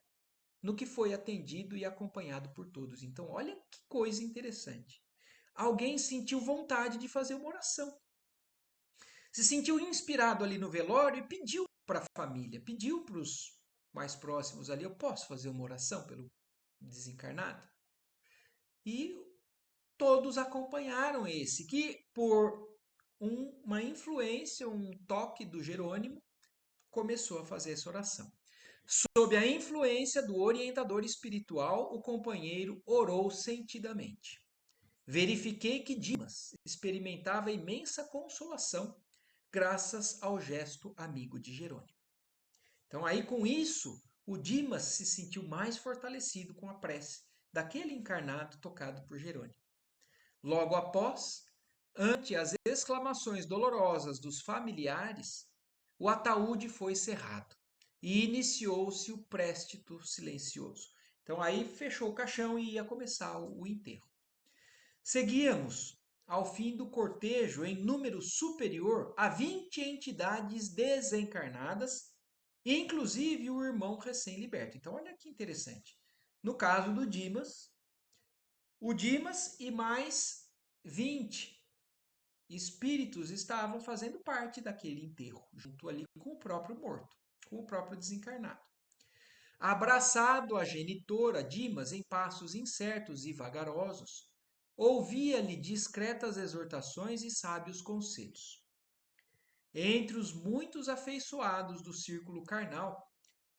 Speaker 1: no que foi atendido e acompanhado por todos. Então, olha que coisa interessante. Alguém sentiu vontade de fazer uma oração. Se sentiu inspirado ali no velório e pediu para a família, pediu para os mais próximos ali: eu posso fazer uma oração pelo desencarnado? E todos acompanharam esse, que por uma influência, um toque do Jerônimo, começou a fazer essa oração. Sob a influência do orientador espiritual, o companheiro orou sentidamente. Verifiquei que Dimas experimentava imensa consolação graças ao gesto amigo de Jerônimo. Então, aí com isso, o Dimas se sentiu mais fortalecido com a prece daquele encarnado tocado por Jerônimo. Logo após, ante as exclamações dolorosas dos familiares, o ataúde foi cerrado e iniciou-se o préstito silencioso. Então aí fechou o caixão e ia começar o enterro. Seguíamos ao fim do cortejo em número superior a 20 entidades desencarnadas, inclusive o irmão recém-liberto. Então olha que interessante. No caso do Dimas, o Dimas e mais 20 espíritos estavam fazendo parte daquele enterro, junto ali com o próprio morto, com o próprio desencarnado. Abraçado à genitora, Dimas, em passos incertos e vagarosos, ouvia-lhe discretas exortações e sábios conselhos. Entre os muitos afeiçoados do círculo carnal,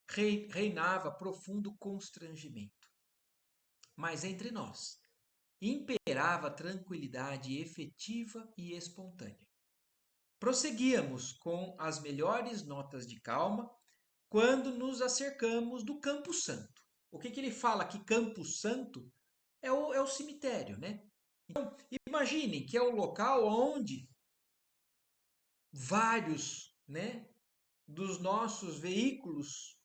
Speaker 1: reinava profundo constrangimento. Mas entre nós, imperava tranquilidade efetiva e espontânea. Prosseguíamos com as melhores notas de calma quando nos acercamos do Campo Santo. O que ele fala que Campo Santo é o cemitério, né? Então, imaginem que é o local onde vários, né, dos nossos veículos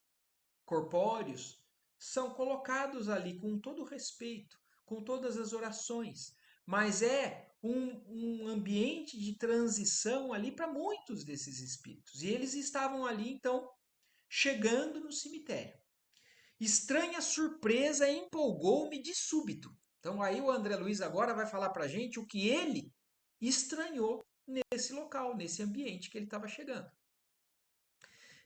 Speaker 1: corpóreos são colocados ali com todo respeito, com todas as orações, mas é um ambiente de transição ali para muitos desses espíritos. E eles estavam ali, então, chegando no cemitério. Estranha surpresa empolgou-me de súbito. Então aí o André Luiz agora vai falar para a gente o que ele estranhou nesse local, nesse ambiente que ele estava chegando.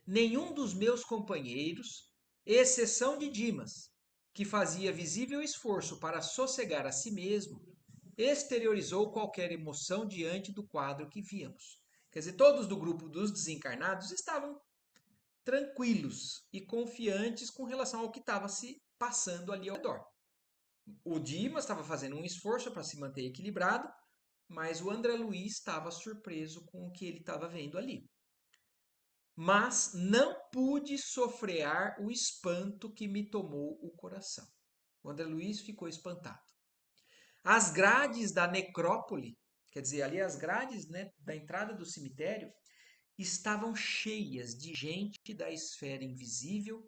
Speaker 1: Nenhum dos meus companheiros, exceção de Dimas, que fazia visível esforço para sossegar a si mesmo, exteriorizou qualquer emoção diante do quadro que víamos. Quer dizer, todos do grupo dos desencarnados estavam tranquilos e confiantes com relação ao que estava se passando ali ao redor. O Dimas estava fazendo um esforço para se manter equilibrado, mas o André Luiz estava surpreso com o que ele estava vendo ali. mas não pude sofrear o espanto que me tomou o coração. O André Luiz ficou espantado. As grades da necrópole, quer dizer, ali as grades, né, da entrada do cemitério, estavam cheias de gente da esfera invisível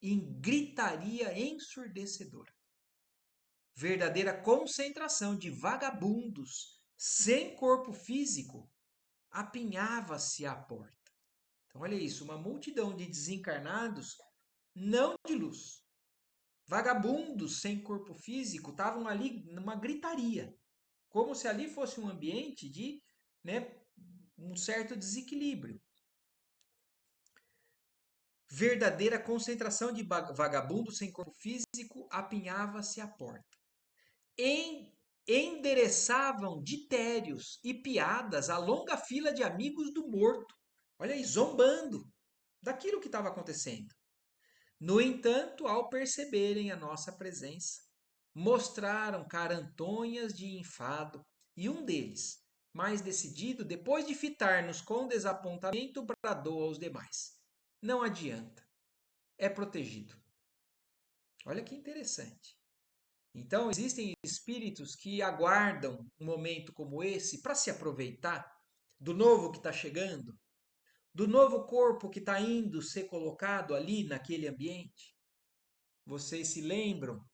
Speaker 1: em gritaria ensurdecedora. Verdadeira concentração de vagabundos sem corpo físico apinhava-se à porta. Então, olha isso, uma multidão de desencarnados, não de luz. Vagabundos sem corpo físico estavam ali numa gritaria, como se ali fosse um ambiente de, né, um certo desequilíbrio. Verdadeira concentração de vagabundos sem corpo físico apinhava-se à porta. Endereçavam ditérios e piadas a longa fila de amigos do morto. Olha aí, zombando daquilo que estava acontecendo. No entanto, ao perceberem a nossa presença, mostraram carantonhas de enfado e um deles, mais decidido, depois de fitar-nos com desapontamento, bradou aos demais: Não adianta, é protegido. Olha que interessante. Então, existem espíritos que aguardam um momento como esse para se aproveitar do novo que está chegando, do novo corpo que está indo ser colocado ali naquele ambiente. Vocês se lembram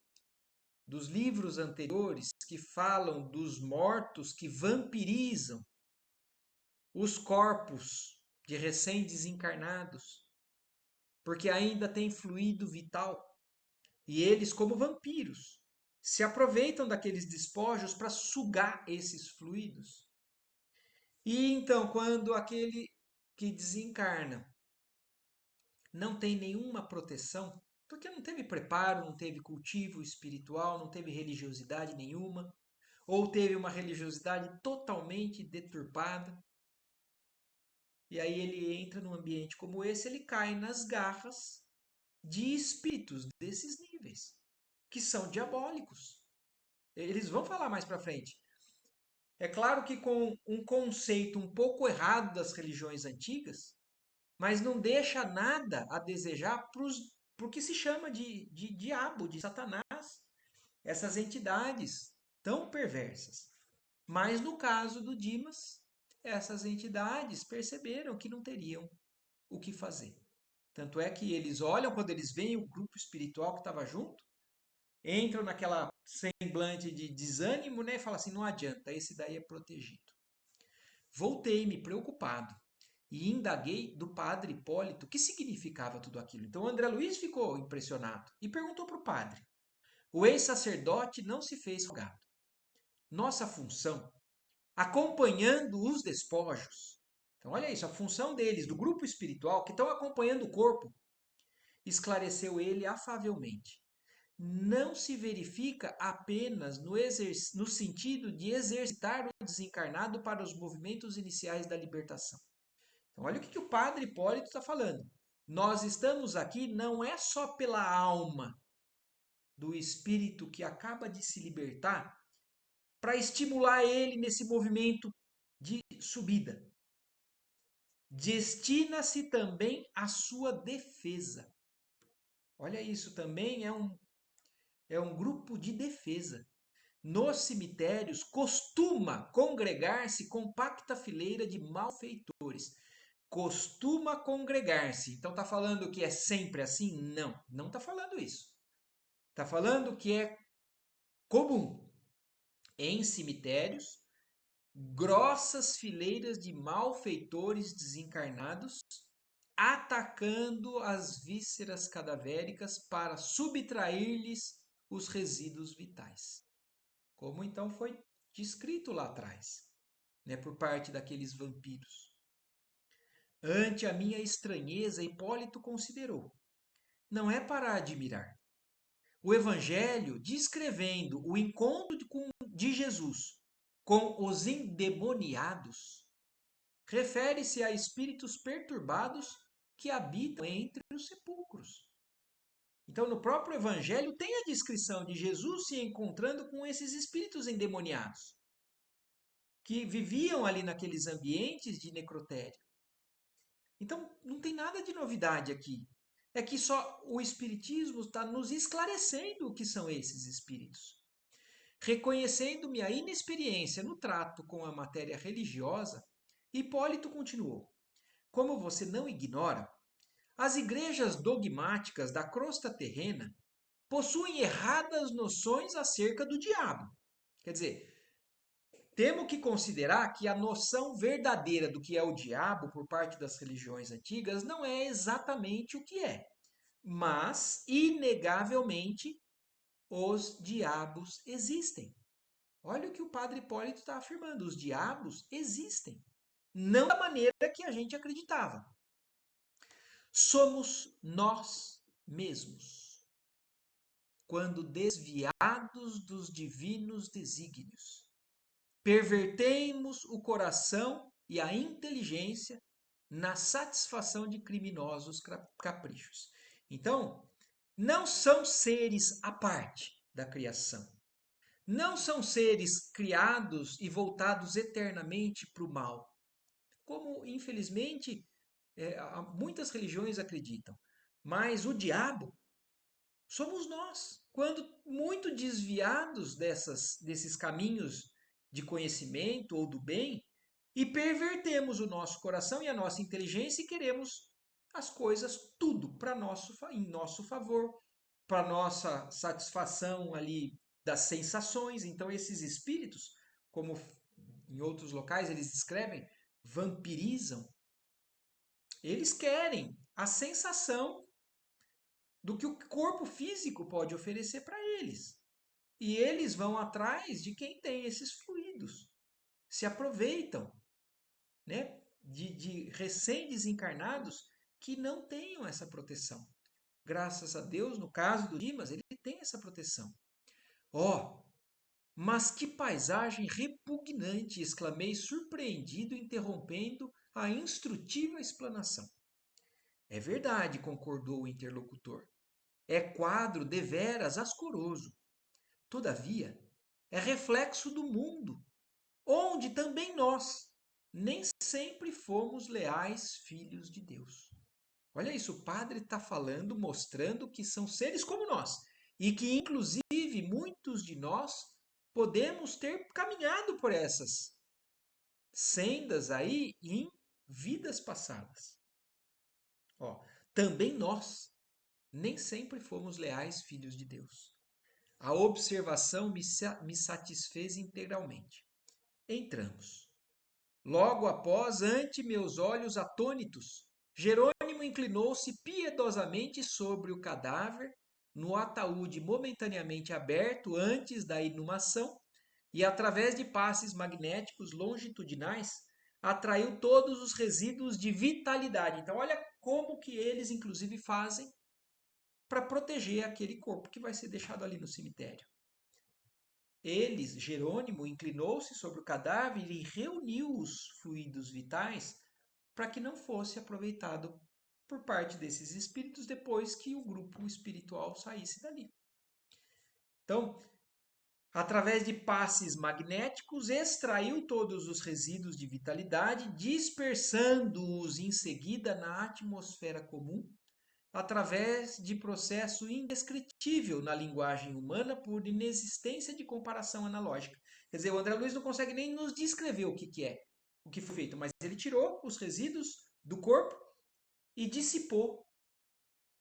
Speaker 1: dos livros anteriores que falam dos mortos que vampirizam os corpos de recém-desencarnados, porque ainda tem fluido vital. E eles, como vampiros, se aproveitam daqueles despojos para sugar esses fluidos. E então, quando aquele que desencarna não tem nenhuma proteção, porque não teve preparo, não teve cultivo espiritual, não teve religiosidade nenhuma, ou teve uma religiosidade totalmente deturpada, e aí ele entra num ambiente como esse, ele cai nas garras de espíritos desses níveis, que são diabólicos. Eles vão falar mais para frente. É claro que com um conceito um pouco errado das religiões antigas, mas não deixa nada a desejar para o que se chama de diabo, de Satanás, essas entidades tão perversas. Mas no caso do Dimas, essas entidades perceberam que não teriam o que fazer. Tanto é que eles olham, quando eles veem o grupo espiritual que estava junto, entram naquela semblante de desânimo, né? E falam assim, não adianta, esse daí é protegido. Voltei-me preocupado e indaguei do padre Hipólito o que significava tudo aquilo. Então André Luiz ficou impressionado e perguntou para o padre. O ex-sacerdote não se fez rogado. Nossa função, acompanhando os despojos, então olha isso, a função deles, do grupo espiritual, que estão acompanhando o corpo, esclareceu ele afavelmente. Não se verifica apenas no sentido de exercitar o desencarnado para os movimentos iniciais da libertação. Então, olha o que o padre Hipólito está falando. Nós estamos aqui não é só pela alma do espírito que acaba de se libertar, para estimular ele nesse movimento de subida. Destina-se também à sua defesa. Olha isso, também é um grupo de defesa. Nos cemitérios costuma congregar-se compacta fileira de malfeitores. Costuma congregar-se. Então está falando que é sempre assim? Não, não está falando isso. Está falando que é comum em cemitérios grossas fileiras de malfeitores desencarnados atacando as vísceras cadavéricas para subtrair-lhes os resíduos vitais. Como então foi descrito lá atrás, né, por parte daqueles vampiros. Ante a minha estranheza, Hipólito considerou: não é para admirar. O Evangelho, descrevendo o encontro de Jesus com os endemoniados, refere-se a espíritos perturbados que habitam entre os sepulcros. Então, no próprio Evangelho, tem a descrição de Jesus se encontrando com esses espíritos endemoniados, que viviam ali naqueles ambientes de necrotério. Então, não tem nada de novidade aqui. É que só o Espiritismo está nos esclarecendo o que são esses espíritos. Reconhecendo minha inexperiência no trato com a matéria religiosa, Hipólito continuou: como você não ignora, as igrejas dogmáticas da crosta terrena possuem erradas noções acerca do diabo. Quer dizer, temos que considerar que a noção verdadeira do que é o diabo por parte das religiões antigas não é exatamente o que é. Mas, inegavelmente, os diabos existem. Olha o que o padre Hipólito está afirmando: os diabos existem. Não da maneira que a gente acreditava. Somos nós mesmos, quando desviados dos divinos desígnios, pervertemos o coração e a inteligência na satisfação de criminosos caprichos. Então, não são seres à parte da criação. Não são seres criados e voltados eternamente para o mal, como infelizmente muitas religiões acreditam. Mas o diabo somos nós, quando muito desviados desses caminhos de conhecimento ou do bem, e pervertemos o nosso coração e a nossa inteligência e queremos as coisas tudo em nosso favor, para nossa satisfação ali das sensações. Então esses espíritos, como em outros locais eles descrevem, vampirizam. Eles querem a sensação do que o corpo físico pode oferecer para eles. E eles vão atrás de quem tem esses fluidos. Se aproveitam, né, de recém-desencarnados que não tenham essa proteção. Graças a Deus, no caso do Dimas, ele tem essa proteção. Oh, mas que paisagem repugnante! Exclamei, surpreendido, interrompendo a instrutiva explanação. É verdade, concordou o interlocutor. É quadro deveras ascoroso. Todavia, é reflexo do mundo, onde também nós nem sempre fomos leais filhos de Deus. Olha isso, o padre está falando, mostrando que são seres como nós e que, inclusive, muitos de nós podemos ter caminhado por essas sendas aí em vidas passadas. Ó, também nós nem sempre fomos leais filhos de Deus. A observação me satisfez integralmente. Entramos. Logo após, ante meus olhos atônitos, Jerônimo inclinou-se piedosamente sobre o cadáver, no ataúde momentaneamente aberto antes da inumação, e através de passes magnéticos longitudinais, atraiu todos os resíduos de vitalidade. Então, olha como que eles, inclusive, fazem para proteger aquele corpo que vai ser deixado ali no cemitério. Eles, Jerônimo, inclinou-se sobre o cadáver e reuniu os fluidos vitais para que não fosse aproveitado por parte desses espíritos depois que o grupo espiritual saísse dali. Então, através de passes magnéticos, extraiu todos os resíduos de vitalidade, dispersando-os em seguida na atmosfera comum, através de processo indescritível na linguagem humana por inexistência de comparação analógica. Quer dizer, o André Luiz não consegue nem nos descrever o que é, o que foi feito, mas ele tirou os resíduos do corpo e dissipou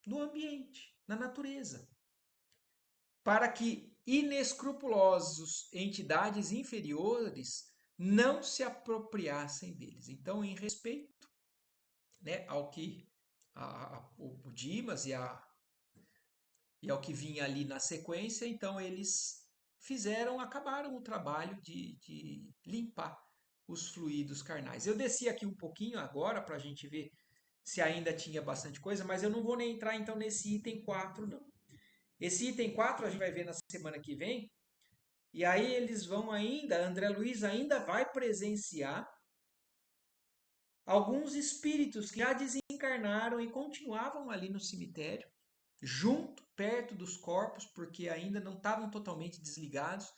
Speaker 1: no ambiente, na natureza, para que inescrupulosos entidades inferiores não se apropriassem deles. Então, em respeito, né, ao que o Dimas e ao que vinha ali na sequência, então eles acabaram o trabalho de limpar os fluidos carnais. Eu desci aqui um pouquinho agora para a gente ver se ainda tinha bastante coisa, mas eu não vou nem entrar então nesse item 4, não. Esse item 4 a gente vai ver na semana que vem, e aí eles vão ainda, André Luiz ainda vai presenciar alguns espíritos que já desencarnaram e continuavam ali no cemitério, junto, perto dos corpos, porque ainda não estavam totalmente desligados,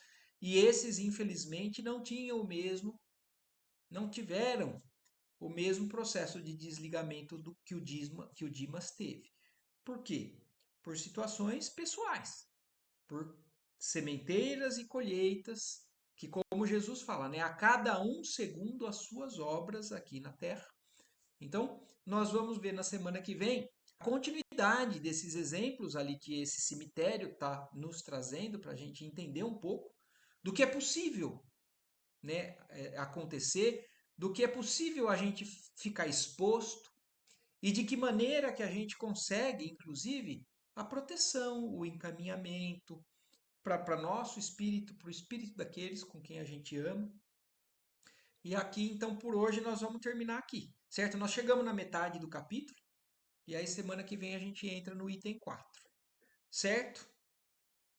Speaker 1: e esses, infelizmente, não tinham o mesmo, não tiveram o mesmo processo de desligamento do que o Dimas teve. Por quê? Por situações pessoais, por sementeiras e colheitas, que como Jesus fala, né, a cada um segundo as suas obras aqui na terra. Então, nós vamos ver na semana que vem a continuidade desses exemplos ali que esse cemitério está nos trazendo para a gente entender um pouco do que é possível, né, acontecer, do que é possível a gente ficar exposto e de que maneira que a gente consegue, inclusive, a proteção, o encaminhamento para nosso espírito, para o espírito daqueles com quem a gente ama. E aqui, então, por hoje, nós vamos terminar aqui, certo? Nós chegamos na metade do capítulo, e aí semana que vem a gente entra no item 4, certo?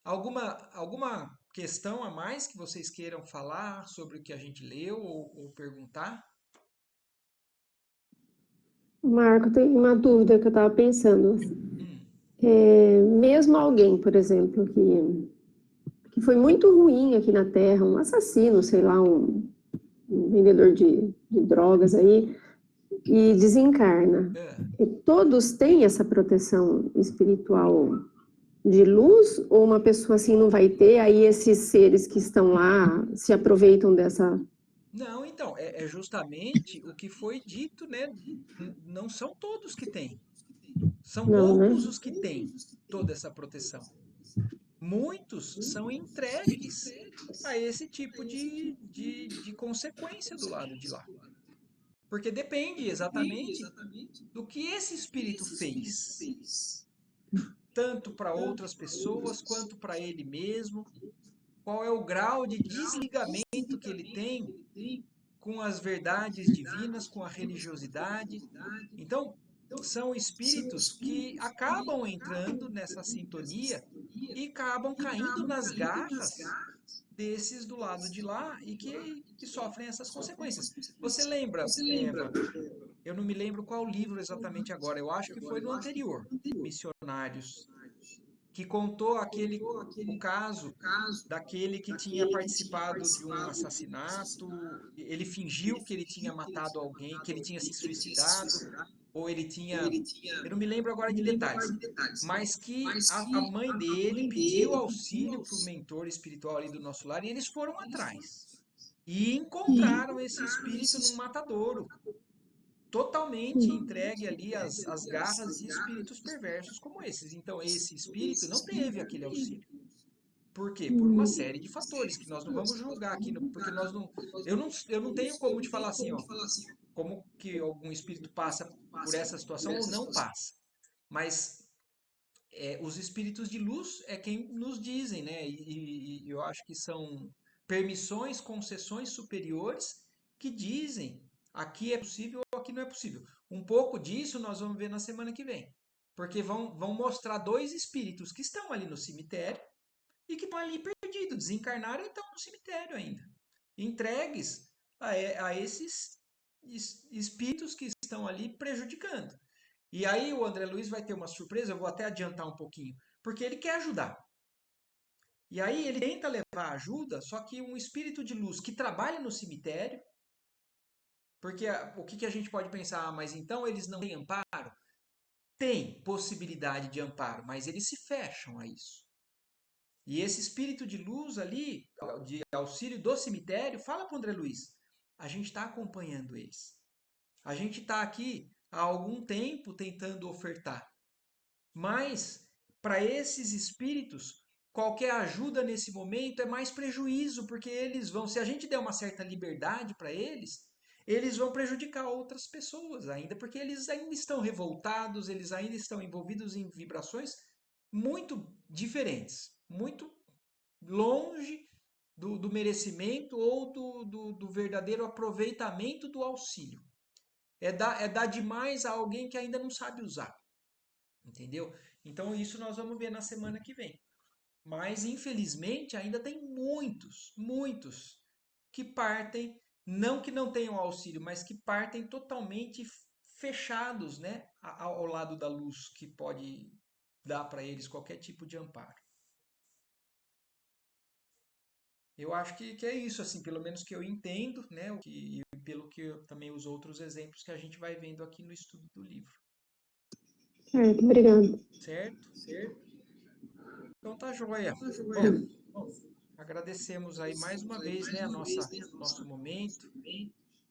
Speaker 1: Alguma questão a mais que vocês queiram falar sobre o que a gente leu ou perguntar?
Speaker 3: Marco, tem uma dúvida que eu estava pensando.
Speaker 1: Hum,
Speaker 3: Mesmo alguém, por exemplo, que foi muito ruim aqui na Terra, um assassino, sei lá, um vendedor de drogas aí, e desencarna.
Speaker 1: é.
Speaker 3: E todos têm essa proteção espiritual de luz? Ou uma pessoa assim não vai ter, aí esses seres que estão lá se aproveitam dessa...
Speaker 1: Não, então, é justamente o que foi dito, né? Não são todos que têm. São
Speaker 3: Não, né?
Speaker 1: poucos os que têm toda essa proteção. Muitos são entregues a esse tipo de consequência do lado de lá. Porque depende exatamente do que esse espírito fez, tanto para outras pessoas quanto para ele mesmo, qual é o grau de desligamento que ele tem com as verdades divinas, com a religiosidade. Então, são espíritos que acabam entrando nessa sintonia e acabam caindo nas garras desses do lado de lá e que sofrem essas consequências. Você lembra, Eva? Eu não me lembro qual livro exatamente agora, eu acho que foi no anterior, Missionários, que contou o caso daquele que tinha participado de um assassinato, ele fingiu que ele tinha matado alguém, que ele tinha se suicidado, ou ele tinha, eu não me lembro agora de detalhes, mas que a mãe dele pediu auxílio para o mentor espiritual ali do nosso lar e eles foram atrás. E encontraram esse espírito num matadouro, totalmente entregue ali às garras de espíritos perversos como esses. Então, esse espírito não teve aquele auxílio. Por quê? Por uma série de fatores que nós não vamos julgar aqui, porque eu não tenho como te falar assim, ó, como que algum espírito passa por essa situação ou não passa. Mas os espíritos de luz é quem nos dizem, né? E eu acho que são permissões, concessões superiores que dizem aqui é possível ou aqui não é possível. Um pouco disso nós vamos ver na semana que vem. Porque vão mostrar dois espíritos que estão ali no cemitério e que estão ali perdidos, desencarnaram e estão no cemitério ainda. Entregues a esses espíritos que estão ali prejudicando. E aí o André Luiz vai ter uma surpresa, eu vou até adiantar um pouquinho, porque ele quer ajudar. E aí ele tenta levar ajuda, só que um espírito de luz que trabalha no cemitério, porque o que a gente pode pensar, mas então eles não têm amparo? Tem possibilidade de amparo, mas eles se fecham a isso. E esse espírito de luz ali, de auxílio do cemitério, fala para o André Luiz, a gente está acompanhando eles. A gente está aqui há algum tempo tentando ofertar. Mas, para esses espíritos, qualquer ajuda nesse momento é mais prejuízo, porque eles vão, se a gente der uma certa liberdade para eles vão prejudicar outras pessoas ainda, porque eles ainda estão revoltados, eles ainda estão envolvidos em vibrações muito diferentes, muito longe do merecimento ou do verdadeiro aproveitamento do auxílio. É dar demais a alguém que ainda não sabe usar. Entendeu? Então isso nós vamos ver na semana que vem. Mas infelizmente ainda tem muitos que partem, não que não tenham auxílio, mas que partem totalmente fechados, né, ao lado da luz que pode dar para eles qualquer tipo de amparo. eu acho que é isso, assim, pelo menos que eu entendo, né? E pelo que também os outros exemplos que a gente vai vendo aqui no estudo do livro.
Speaker 3: Certo, obrigado.
Speaker 1: Certo? Então tá joia.
Speaker 3: Tá.
Speaker 1: Bom, agradecemos aí mais uma vez, né, nosso momento,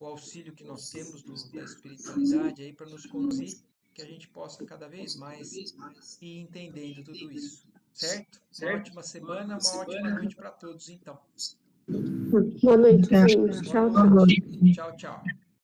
Speaker 1: o auxílio que nós temos da espiritualidade aí para nos conduzir, que a gente possa cada vez mais ir entendendo tudo isso. Certo? Uma ótima semana, uma ótima noite para todos, então.
Speaker 3: Boa noite,
Speaker 2: Até.
Speaker 3: gente.
Speaker 1: Boa
Speaker 3: Tchau,
Speaker 2: Boa
Speaker 3: tchau.
Speaker 1: noite.
Speaker 2: noite.
Speaker 1: Tchau, tchau.